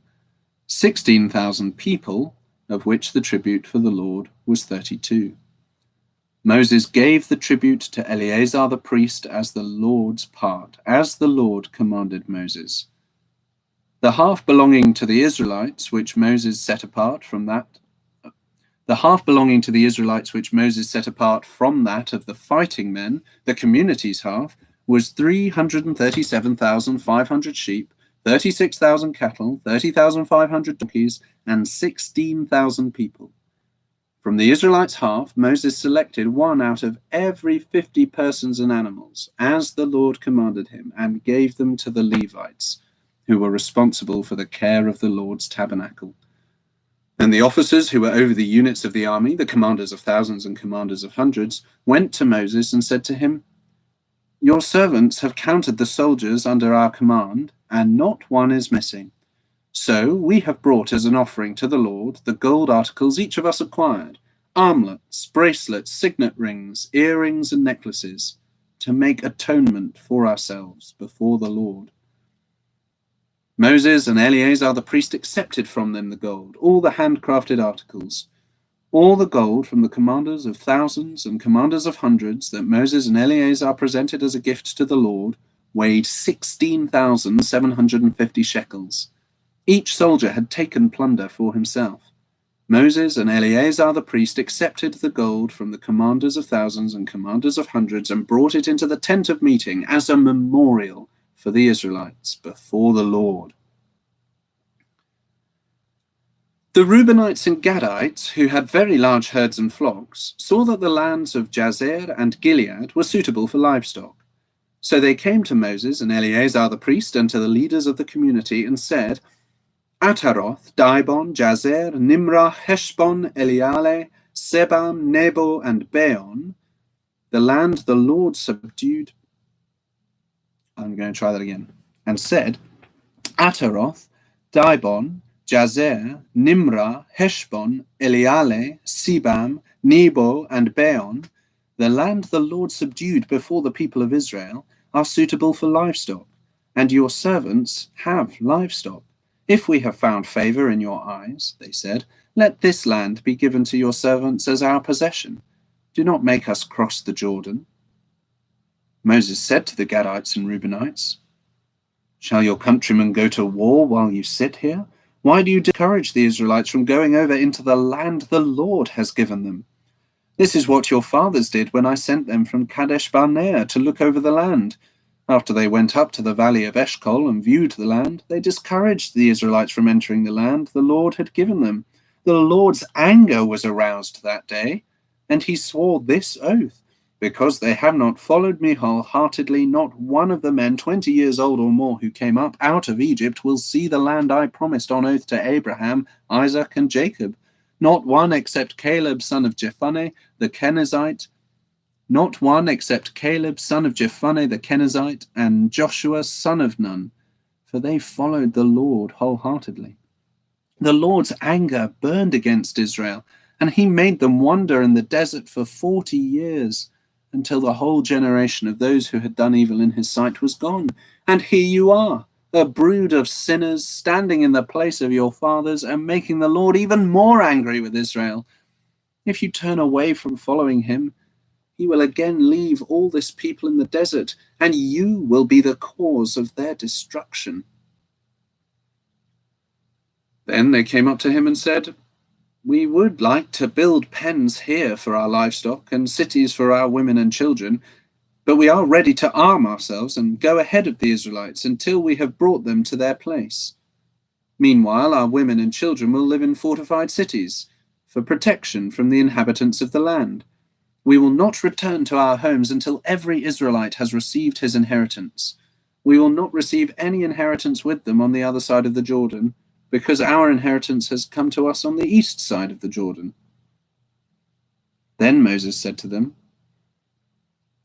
16,000 people, of which the tribute for the Lord was 32. Moses gave the tribute to Eleazar the priest as the Lord's part, as the Lord commanded Moses. The half belonging to the Israelites, which Moses set apart from that of the fighting men, the community's half, was 337,500 sheep, 36,000 cattle, 30,500 donkeys, and 16,000 people. From the Israelites' half, Moses selected 1 out of every 50 persons and animals, as the Lord commanded him, and gave them to the Levites, who were responsible for the care of the Lord's tabernacle. And the officers who were over the units of the army, the commanders of thousands and commanders of hundreds, went to Moses and said to him, "Your servants have counted the soldiers under our command, and not one is missing. So we have brought as an offering to the Lord the gold articles each of us acquired, armlets, bracelets, signet rings, earrings, and necklaces, to make atonement for ourselves before the Lord." Moses and Eleazar the priest accepted from them the gold, all the handcrafted articles. All the gold from the commanders of thousands and commanders of hundreds that Moses and Eleazar presented as a gift to the Lord weighed 16,750 shekels. Each soldier had taken plunder for himself. Moses and Eleazar the priest accepted the gold from the commanders of thousands and commanders of hundreds and brought it into the tent of meeting as a memorial for the Israelites before the Lord. The Reubenites and Gadites, who had very large herds and flocks, saw that the lands of Jazer and Gilead were suitable for livestock. So they came to Moses and Eleazar the priest and to the leaders of the community and said, Ataroth, Dibon, Jazer, Nimrah, Heshbon, Eleale, Sebam, Nebo, and Beon, the land the Lord subdued. I'm going to try that again. And said, Ataroth, Dibon, Jazer, Nimrah, Heshbon, Eleale, Sebam, Nebo, and Beon, the land the Lord subdued before the people of Israel, are suitable for livestock, and your servants have livestock. If we have found favor in your eyes, they said, let this land be given to your servants as our possession. Do not make us cross the Jordan. Moses said to the Gadites and Reubenites, shall your countrymen go to war while you sit here? Why do you discourage the Israelites from going over into the land the Lord has given them? This is what your fathers did when I sent them from Kadesh Barnea to look over the land. After they went up to the valley of Eshcol and viewed the land, they discouraged the Israelites from entering the land the Lord had given them. The Lord's anger was aroused that day, and he swore this oath, because they have not followed me wholeheartedly, not one of the men 20 years old or more who came up out of Egypt will see the land I promised on oath to Abraham, Isaac, and Jacob. Not one except Caleb, son of Jephunneh, the Kenizzite, not one except Caleb, son of Jephunneh, the Kenizzite, and Joshua, son of Nun, for they followed the Lord wholeheartedly. The Lord's anger burned against Israel, and he made them wander in the desert for 40 years, until the whole generation of those who had done evil in his sight was gone. And here you are, a brood of sinners, standing in the place of your fathers and making the Lord even more angry with Israel. If you turn away from following him, he will again leave all this people in the desert, and you will be the cause of their destruction. Then they came up to him and said, we would like to build pens here for our livestock and cities for our women and children, but we are ready to arm ourselves and go ahead of the Israelites until we have brought them to their place. Meanwhile, our women and children will live in fortified cities for protection from the inhabitants of the land. We will not return to our homes until every Israelite has received his inheritance. We will not receive any inheritance with them on the other side of the Jordan, because our inheritance has come to us on the east side of the Jordan. Then Moses said to them,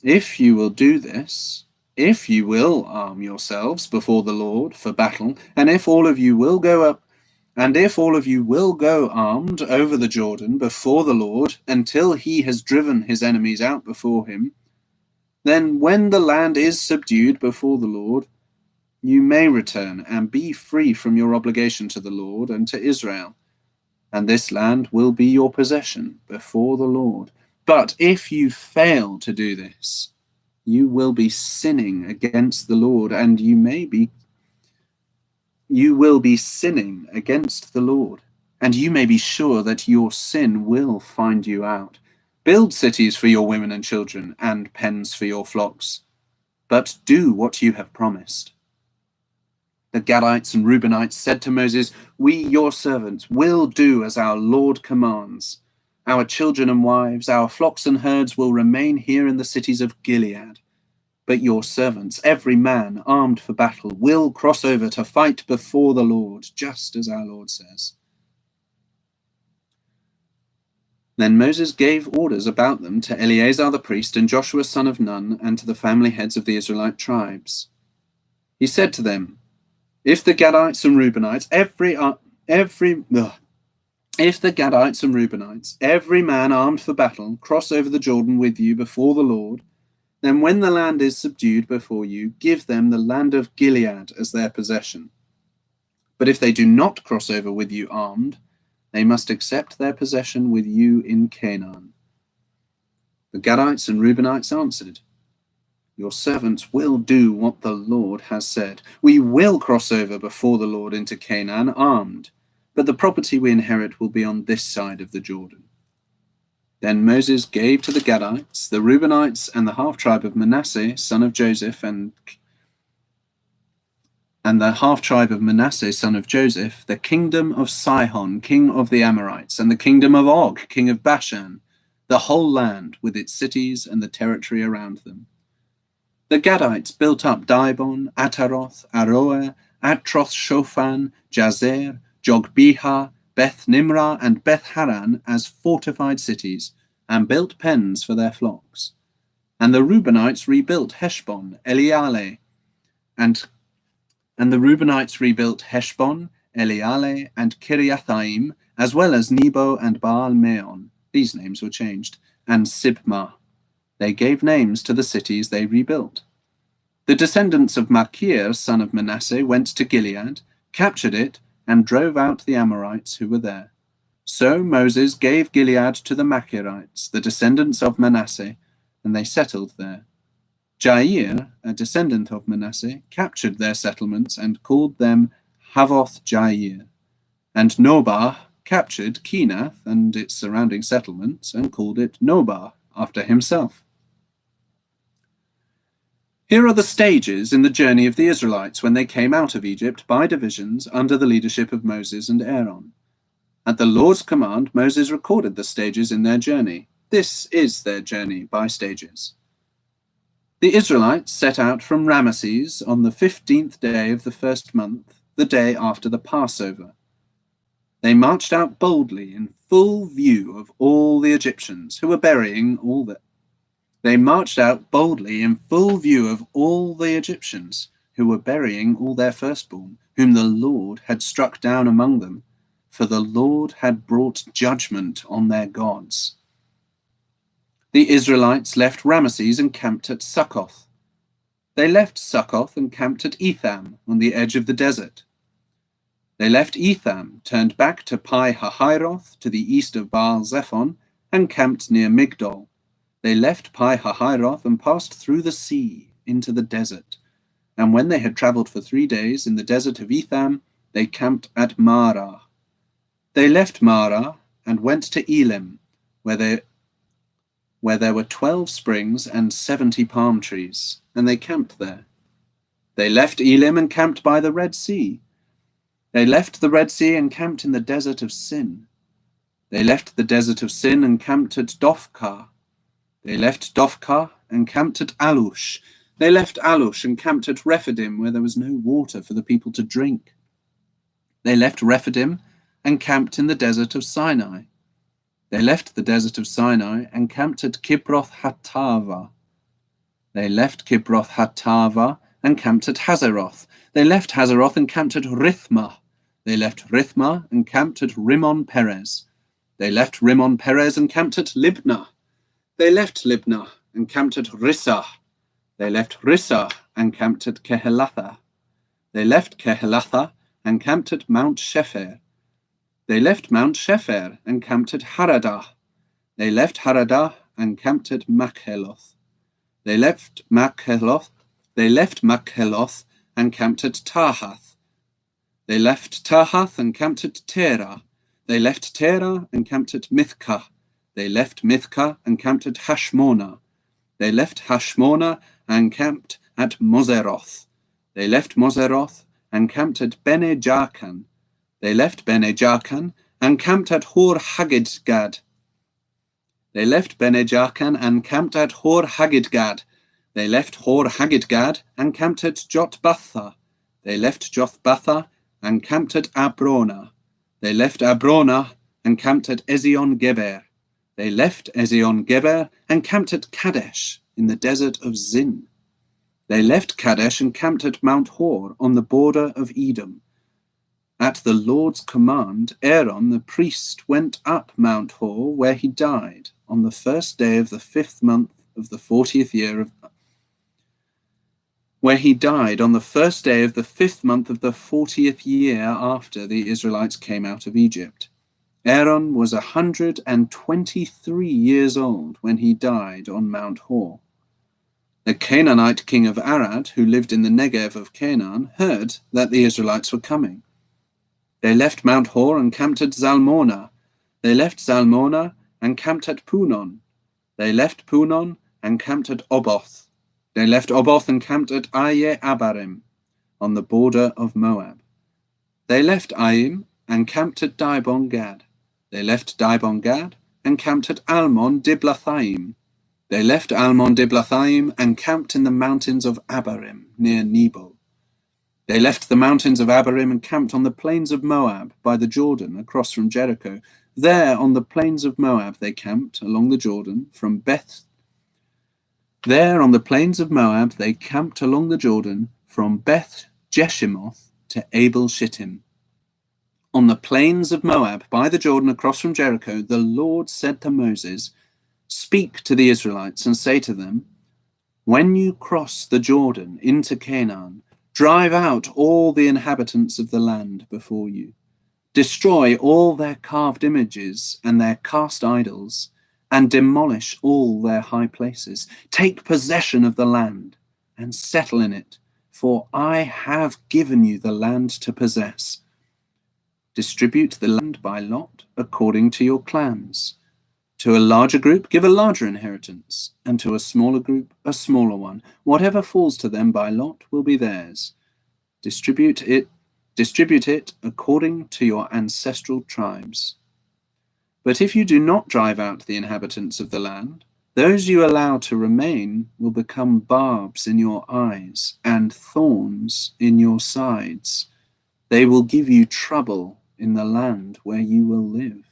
if you will do this, if you will arm yourselves before the Lord for battle, and if all of you will go armed over the Jordan before the Lord until he has driven his enemies out before him, then when the land is subdued before the Lord, you may return and be free from your obligation to the Lord and to Israel, and this land will be your possession before the Lord. But if you fail to do this, you will be sinning against the Lord, and you will be sinning against the Lord, and you may be sure that your sin will find you out. Build cities for your women and children, and pens for your flocks, but do what you have promised. The Gadites and Reubenites said to Moses, we, your servants, will do as our Lord commands. Our children and wives, our flocks and herds will remain here in the cities of Gilead. But your servants, every man armed for battle, will cross over to fight before the Lord, just as our Lord says. Then Moses gave orders about them to Eleazar the priest and Joshua son of Nun, and to the family heads of the Israelite tribes. He said to them, if the Gadites and Reubenites, every man armed for battle, cross over the Jordan with you before the Lord, then when the land is subdued before you, give them the land of Gilead as their possession. But if they do not cross over with you armed, they must accept their possession with you in Canaan. The Gadites and Reubenites answered, your servants will do what the Lord has said. We will cross over before the Lord into Canaan armed, but the property we inherit will be on this side of the Jordan. Then Moses gave to the Gadites, the Reubenites, and the half-tribe of Manasseh, son of Joseph, and the half-tribe of Manasseh, son of Joseph, the kingdom of Sihon, king of the Amorites, and the kingdom of Og, king of Bashan, the whole land with its cities and the territory around them. The Gadites built up Dibon, Ataroth, Aroer, Atroth Shophan, Jazer, Jogbeha, Beth Nimrah, and Beth Haran as fortified cities, and built pens for their flocks. And the Reubenites rebuilt Heshbon, Eleale, and Kiriathaim, as well as Nebo and Baal Meon. These names were changed, and Sibmah. They gave names to the cities they rebuilt. The descendants of Machir, son of Manasseh, went to Gilead, captured it, and drove out the Amorites who were there. So Moses gave Gilead to the Machirites, the descendants of Manasseh, and they settled there. Jair, a descendant of Manasseh, captured their settlements and called them Havoth Jair. And Nobah captured Kenath and its surrounding settlements and called it Nobah, after himself. Here are the stages in the journey of the Israelites when they came out of Egypt by divisions under the leadership of Moses and Aaron. At the Lord's command, Moses recorded the stages in their journey. This is their journey by stages. The Israelites set out from Ramesses on the 15th day of the first month, the day after the Passover. They marched out boldly in full view of all the Egyptians who were burying all their firstborn, whom the Lord had struck down among them, for the Lord had brought judgment on their gods. The Israelites left Ramesses and camped at Succoth. They left Succoth and camped at Etham on the edge of the desert. They left Etham, turned back to Pi Hahiroth to the east of Baal Zephon, and camped near Migdol. They left Pi Hahiroth and passed through the sea into the desert. And when they had traveled for 3 days in the desert of Etham, they camped at Marah. They left Marah and went to Elim, where there were 12 springs and 70 palm trees, and they camped there. They left Elim and camped by the Red Sea. They left the Red Sea and camped in the desert of Sin. They left the desert of Sin and camped at Dophkah. They left Dophkah and camped at Alush. They left Alush and camped at Rephidim, where there was no water for the people to drink. They left Rephidim and camped in the desert of Sinai. They left the desert of Sinai and camped at Kibroth Hattava. They left Kibroth Hattava and camped at Hazeroth. They left Hazeroth and camped at Rithmah. They left Rithmah and camped at Rimmon Perez. They left Rimmon Perez and camped at Libnah. They left Libnah and camped at Rissah. They left Rissah and camped at Kehelatha. They left Kehelatha and camped at Mount Shepher. They left Mount Shepher and camped at Haradah. They left Haradah and camped at Makheloth. They left Makheloth and camped at Tahath. They left Tahath and camped at Terah. They left Terah and camped at Mithkah. They left Mithkah and camped at Hashmonah. They left Hashmonah and camped at Moseroth. They left Moseroth and camped at Bene Jaakan. They left Bene Jaakan and camped at Hor Haggidgad. They left Bene Jaakan and camped at Hor Haggidgad. They left Hor Haggidgad and camped at Jotbatha. They left Jotbatha and camped at Abrona. They left Abrona and camped at Ezion Geber. They left Ezion Geber and camped at Kadesh in the desert of Zin. They left Kadesh and camped at Mount Hor on the border of Edom. At the Lord's command, Aaron the priest went up Mount Hor, where he died on the first day of the 5th month of the 40th year of the 40th year after the Israelites came out of Egypt. Aaron was 123 years old when he died on Mount Hor. The Canaanite king of Arad, who lived in the Negev of Canaan, heard that the Israelites were coming. They left Mount Hor and camped at Zalmonah. They left Zalmonah and camped at Punon. They left Punon and camped at Oboth. They left Oboth and camped at Aye Abarim, on the border of Moab. They left Aim and camped at Dibon Gad. They left Dibon Gad and camped at Almon Diblathaim. They left Almon Diblathaim and camped in the mountains of Abarim, near Nebo. They left the mountains of Abarim and camped on the plains of Moab, by the Jordan, across from Jericho. There, on the plains of Moab, they camped along the Jordan from Beth. There, on the plains of Moab, they camped along the Jordan from Beth Jeshimoth to Abel Shittim. On the plains of Moab, by the Jordan, across from Jericho, the Lord said to Moses, "Speak to the Israelites and say to them, when you cross the Jordan into Canaan, drive out all the inhabitants of the land before you. Destroy all their carved images and their cast idols, and demolish all their high places. Take possession of the land and settle in it, for I have given you the land to possess. Distribute the land by lot according to your clans. To a larger group, give a larger inheritance, and to a smaller group, a smaller one. Whatever falls to them by lot will be theirs. Distribute it according to your ancestral tribes. But if you do not drive out the inhabitants of the land, those you allow to remain will become barbs in your eyes and thorns in your sides. They will give you trouble in the land where you will live.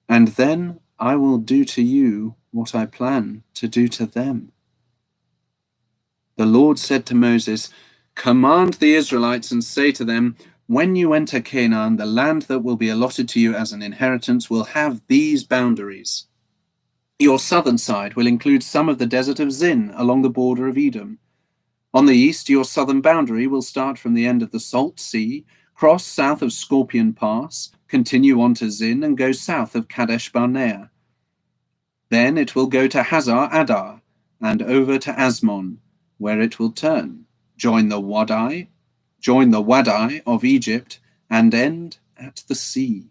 And then I will do to you what I plan to do to them." The Lord said to Moses, "Command the Israelites and say to them, when you enter Canaan, the land that will be allotted to you as an inheritance will have these boundaries. Your southern side will include some of the desert of Zin along the border of Edom. On the east, your southern boundary will start from the end of the Salt Sea, cross south of Scorpion Pass, continue on to Zin, and go south of Kadesh Barnea. Then it will go to Hazar Adar and over to Asmon, where it will turn, join the Wadi of Egypt, and end at the sea.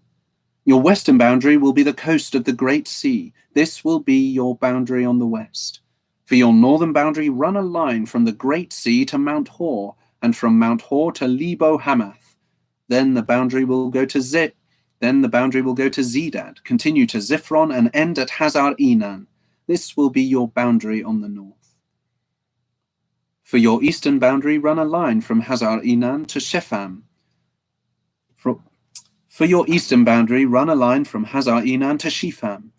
Your western boundary will be the coast of the Great Sea. This will be your boundary on the west. For your northern boundary, run a line from the Great Sea to Mount Hor, and from Mount Hor to Lebo Hamath. Then the boundary will go to Zedad, continue to Ziphron, and end at Hazar Enan. This will be your boundary on the north. For your eastern boundary, run a line from Hazar Enan to Shepham. For your eastern boundary, run a line from Hazar Enan to Shepham.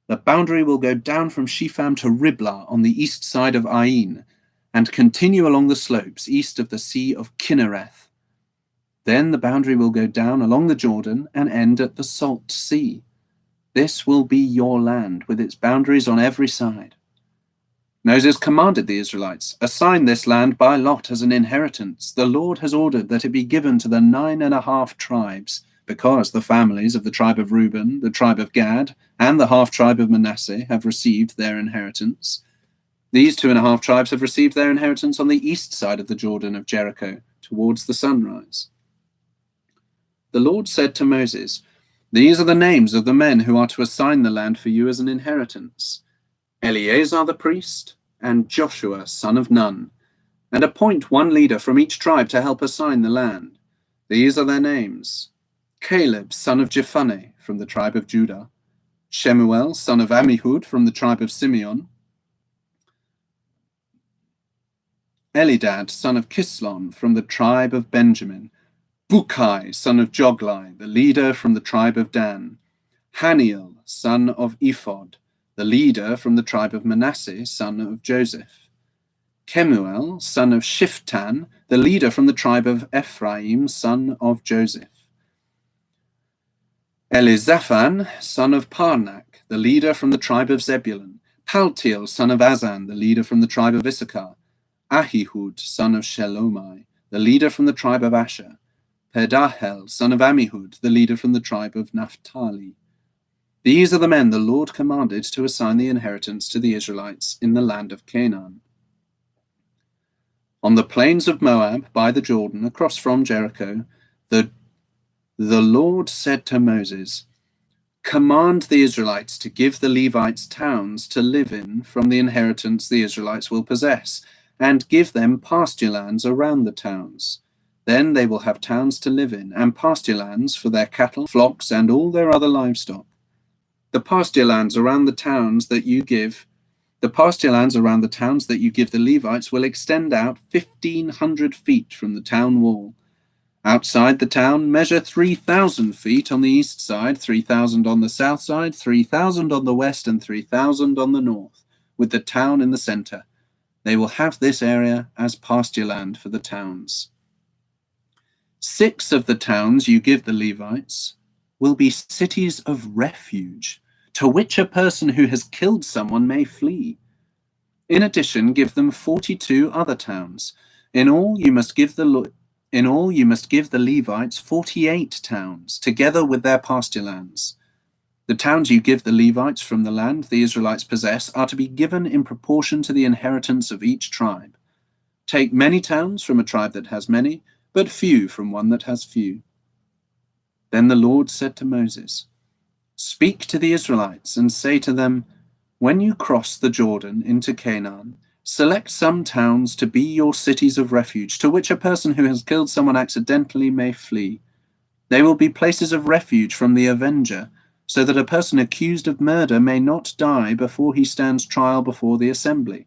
The boundary will go down from Shepham to Riblah on the east side of Ain, and continue along the slopes east of the Sea of Kinnereth. Then the boundary will go down along the Jordan and end at the Salt Sea. This will be your land, with its boundaries on every side. Moses commanded the Israelites, "Assign this land by lot as an inheritance. The Lord has ordered that it be given to the 9½ tribes, because the families of the tribe of Reuben, the tribe of Gad, and the half-tribe of Manasseh have received their inheritance. These 2½ tribes have received their inheritance on the east side of the Jordan of Jericho, towards the sunrise." The Lord said to Moses, "These are the names of the men who are to assign the land for you as an inheritance: Eleazar the priest, and Joshua son of Nun, and appoint one leader from each tribe to help assign the land. These are their names: Caleb son of Jephunneh from the tribe of Judah, Shemuel son of Ammihud from the tribe of Simeon, Elidad son of Kislon from the tribe of Benjamin, Bukai son of Joglai, the leader from the tribe of Dan, Haniel son of Ephod, the leader from the tribe of Manasseh, son of Joseph, Kemuel son of Shiftan, the leader from the tribe of Ephraim, son of Joseph, Elizaphan son of Parnak, the leader from the tribe of Zebulun, Paltiel son of Azan, the leader from the tribe of Issachar, Ahihud son of Shelomai, the leader from the tribe of Asher, Pedahel son of Ammihud, the leader from the tribe of Naphtali. These are the men the Lord commanded to assign the inheritance to the Israelites in the land of Canaan. On the plains of Moab, by the Jordan, across from Jericho, the Lord said to Moses, "Command the Israelites to give the Levites towns to live in from the inheritance the Israelites will possess, and give them pasture lands around the towns. Then they will have towns to live in, and pasture lands for their cattle, flocks, and all their other livestock. The pasture lands around the towns that you give The pasture lands around the towns that you give the Levites will extend out 1,500 feet from the town wall. Outside the town, measure 3,000 feet on the east side, 3,000 on the south side, 3,000 on the west, and 3,000 on the north, with the town in the center. They will have this area as pasture land for the towns. 6 of the towns you give the Levites will be cities of refuge, to which a person who has killed someone may flee. In addition, give them 42 other towns. In all, you must give the Levites 48 towns, together with their pasture lands. The towns you give the Levites from the land the Israelites possess are to be given in proportion to the inheritance of each tribe. Take many towns from a tribe that has many, but few from one that has few. Then the Lord said to Moses, "Speak to the Israelites and say to them, when you cross the Jordan into Canaan, select some towns to be your cities of refuge, to which a person who has killed someone accidentally may flee. They will be places of refuge from the avenger, so that a person accused of murder may not die before he stands trial before the assembly.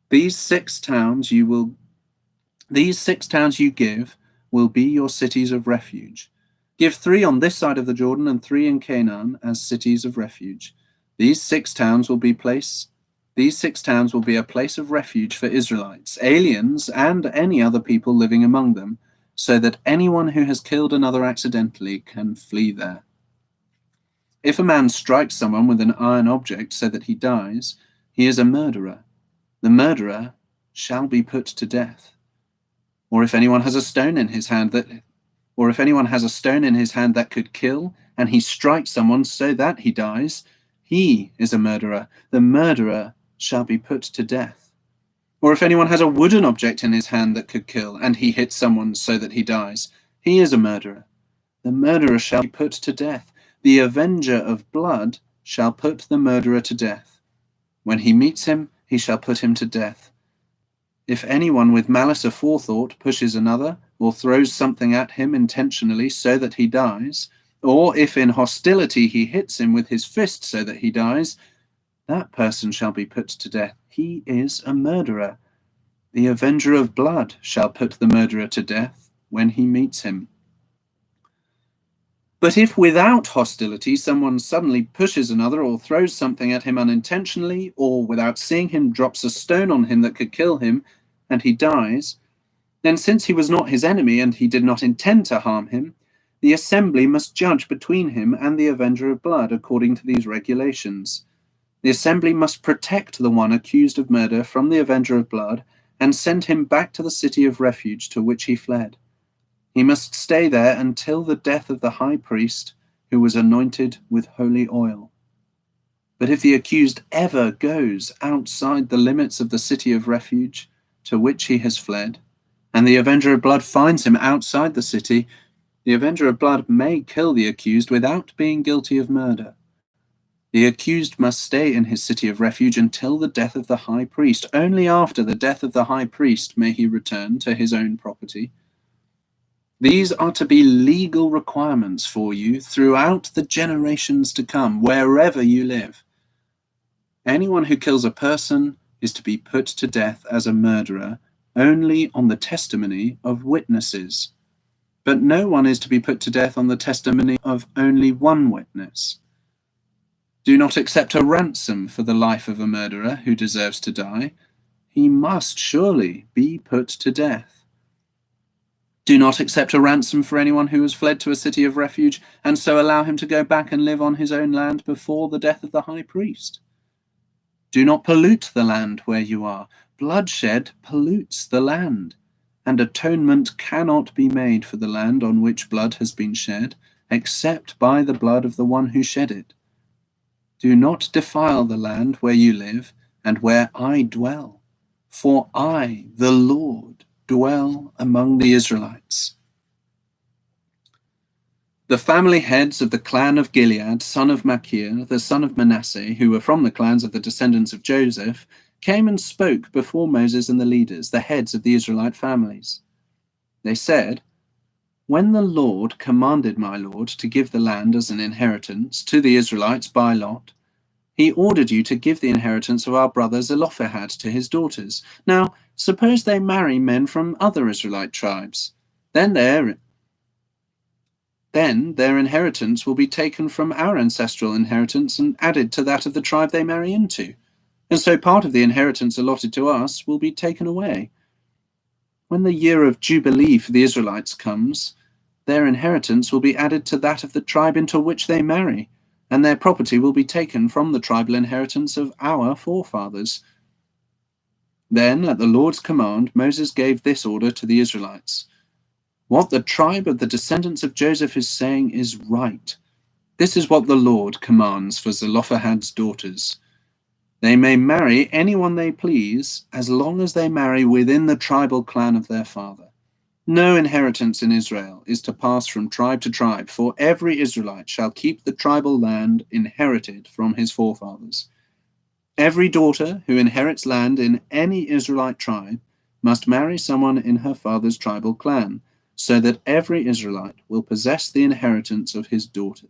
These 6 towns you give will be your cities of refuge. Give 3 on this side of the Jordan and 3 in Canaan as cities of refuge. These 6 towns will be a place of refuge for Israelites, aliens, and any other people living among them, so that anyone who has killed another accidentally can flee there. If a man strikes someone with an iron object so that he dies, he is a murderer. The murderer shall be put to death. Or if anyone has a stone in his hand that could kill, and he strikes someone so that he dies, he is a murderer. The murderer shall be put to death. Or if anyone has a wooden object in his hand that could kill, and he hits someone so that he dies, he is a murderer. The murderer shall be put to death. The avenger of blood shall put the murderer to death. When he meets him, he shall put him to death. If anyone with malice aforethought pushes another, or throws something at him intentionally so that he dies, or if in hostility he hits him with his fist so that he dies, that person shall be put to death. He is a murderer. The avenger of blood shall put the murderer to death when he meets him. But if without hostility someone suddenly pushes another or throws something at him unintentionally, or without seeing him drops a stone on him that could kill him, and he dies, then since he was not his enemy and he did not intend to harm him, the assembly must judge between him and the avenger of blood according to these regulations. The assembly must protect the one accused of murder from the avenger of blood and send him back to the city of refuge to which he fled. He must stay there until the death of the high priest who was anointed with holy oil. But if the accused ever goes outside the limits of the city of refuge to which he has fled, and the avenger of blood finds him outside the city, the avenger of blood may kill the accused without being guilty of murder. The accused must stay in his city of refuge until the death of the high priest. Only after the death of the high priest may he return to his own property. These are to be legal requirements for you throughout the generations to come, wherever you live. Anyone who kills a person is to be put to death as a murderer only on the testimony of witnesses. But no one is to be put to death on the testimony of only one witness. Do not accept a ransom for the life of a murderer who deserves to die. He must surely be put to death. Do not accept a ransom for anyone who has fled to a city of refuge, and so allow him to go back and live on his own land before the death of the high priest. Do not pollute the land where you are. Bloodshed pollutes the land, and atonement cannot be made for the land on which blood has been shed, except by the blood of the one who shed it. Do not defile the land where you live and where I dwell, for I, the Lord, dwell among the Israelites. The family heads of the clan of Gilead, son of Machir, the son of Manasseh, who were from the clans of the descendants of Joseph, came and spoke before Moses and the leaders, the heads of the Israelite families. They said, "When the Lord commanded my Lord to give the land as an inheritance to the Israelites by lot, He ordered you to give the inheritance of our brother Zelophehad to his daughters. Now, suppose they marry men from other Israelite tribes. Then their inheritance will be taken from our ancestral inheritance and added to that of the tribe they marry into. And so part of the inheritance allotted to us will be taken away. When the year of Jubilee for the Israelites comes, their inheritance will be added to that of the tribe into which they marry, and their property will be taken from the tribal inheritance of our forefathers. Then, at the Lord's command, Moses gave this order to the Israelites. What the tribe of the descendants of Joseph is saying is right. This is what the Lord commands for Zelophehad's daughters. They may marry anyone they please, as long as they marry within the tribal clan of their father. No inheritance in Israel is to pass from tribe to tribe, for every Israelite shall keep the tribal land inherited from his forefathers. Every daughter who inherits land in any Israelite tribe must marry someone in her father's tribal clan, so that every Israelite will possess the inheritance of his daughter.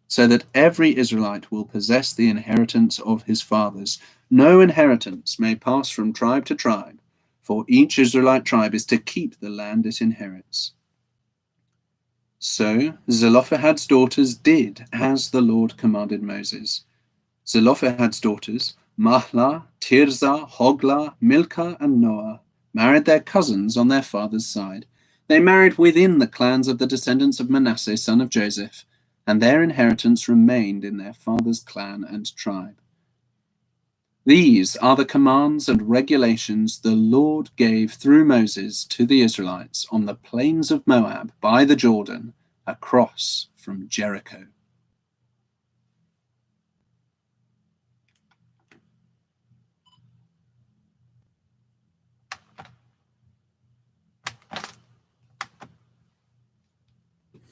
So that every Israelite will possess the inheritance of his fathers. No inheritance may pass from tribe to tribe, for each Israelite tribe is to keep the land it inherits. So Zelophehad's daughters did as the Lord commanded Moses. Zelophehad's daughters, Mahlah, Tirzah, Hoglah, Milcah, and Noah, married their cousins on their father's side. They married within the clans of the descendants of Manasseh, son of Joseph, and their inheritance remained in their father's clan and tribe. These are the commands and regulations the Lord gave through Moses to the Israelites on the plains of Moab by the Jordan, across from Jericho.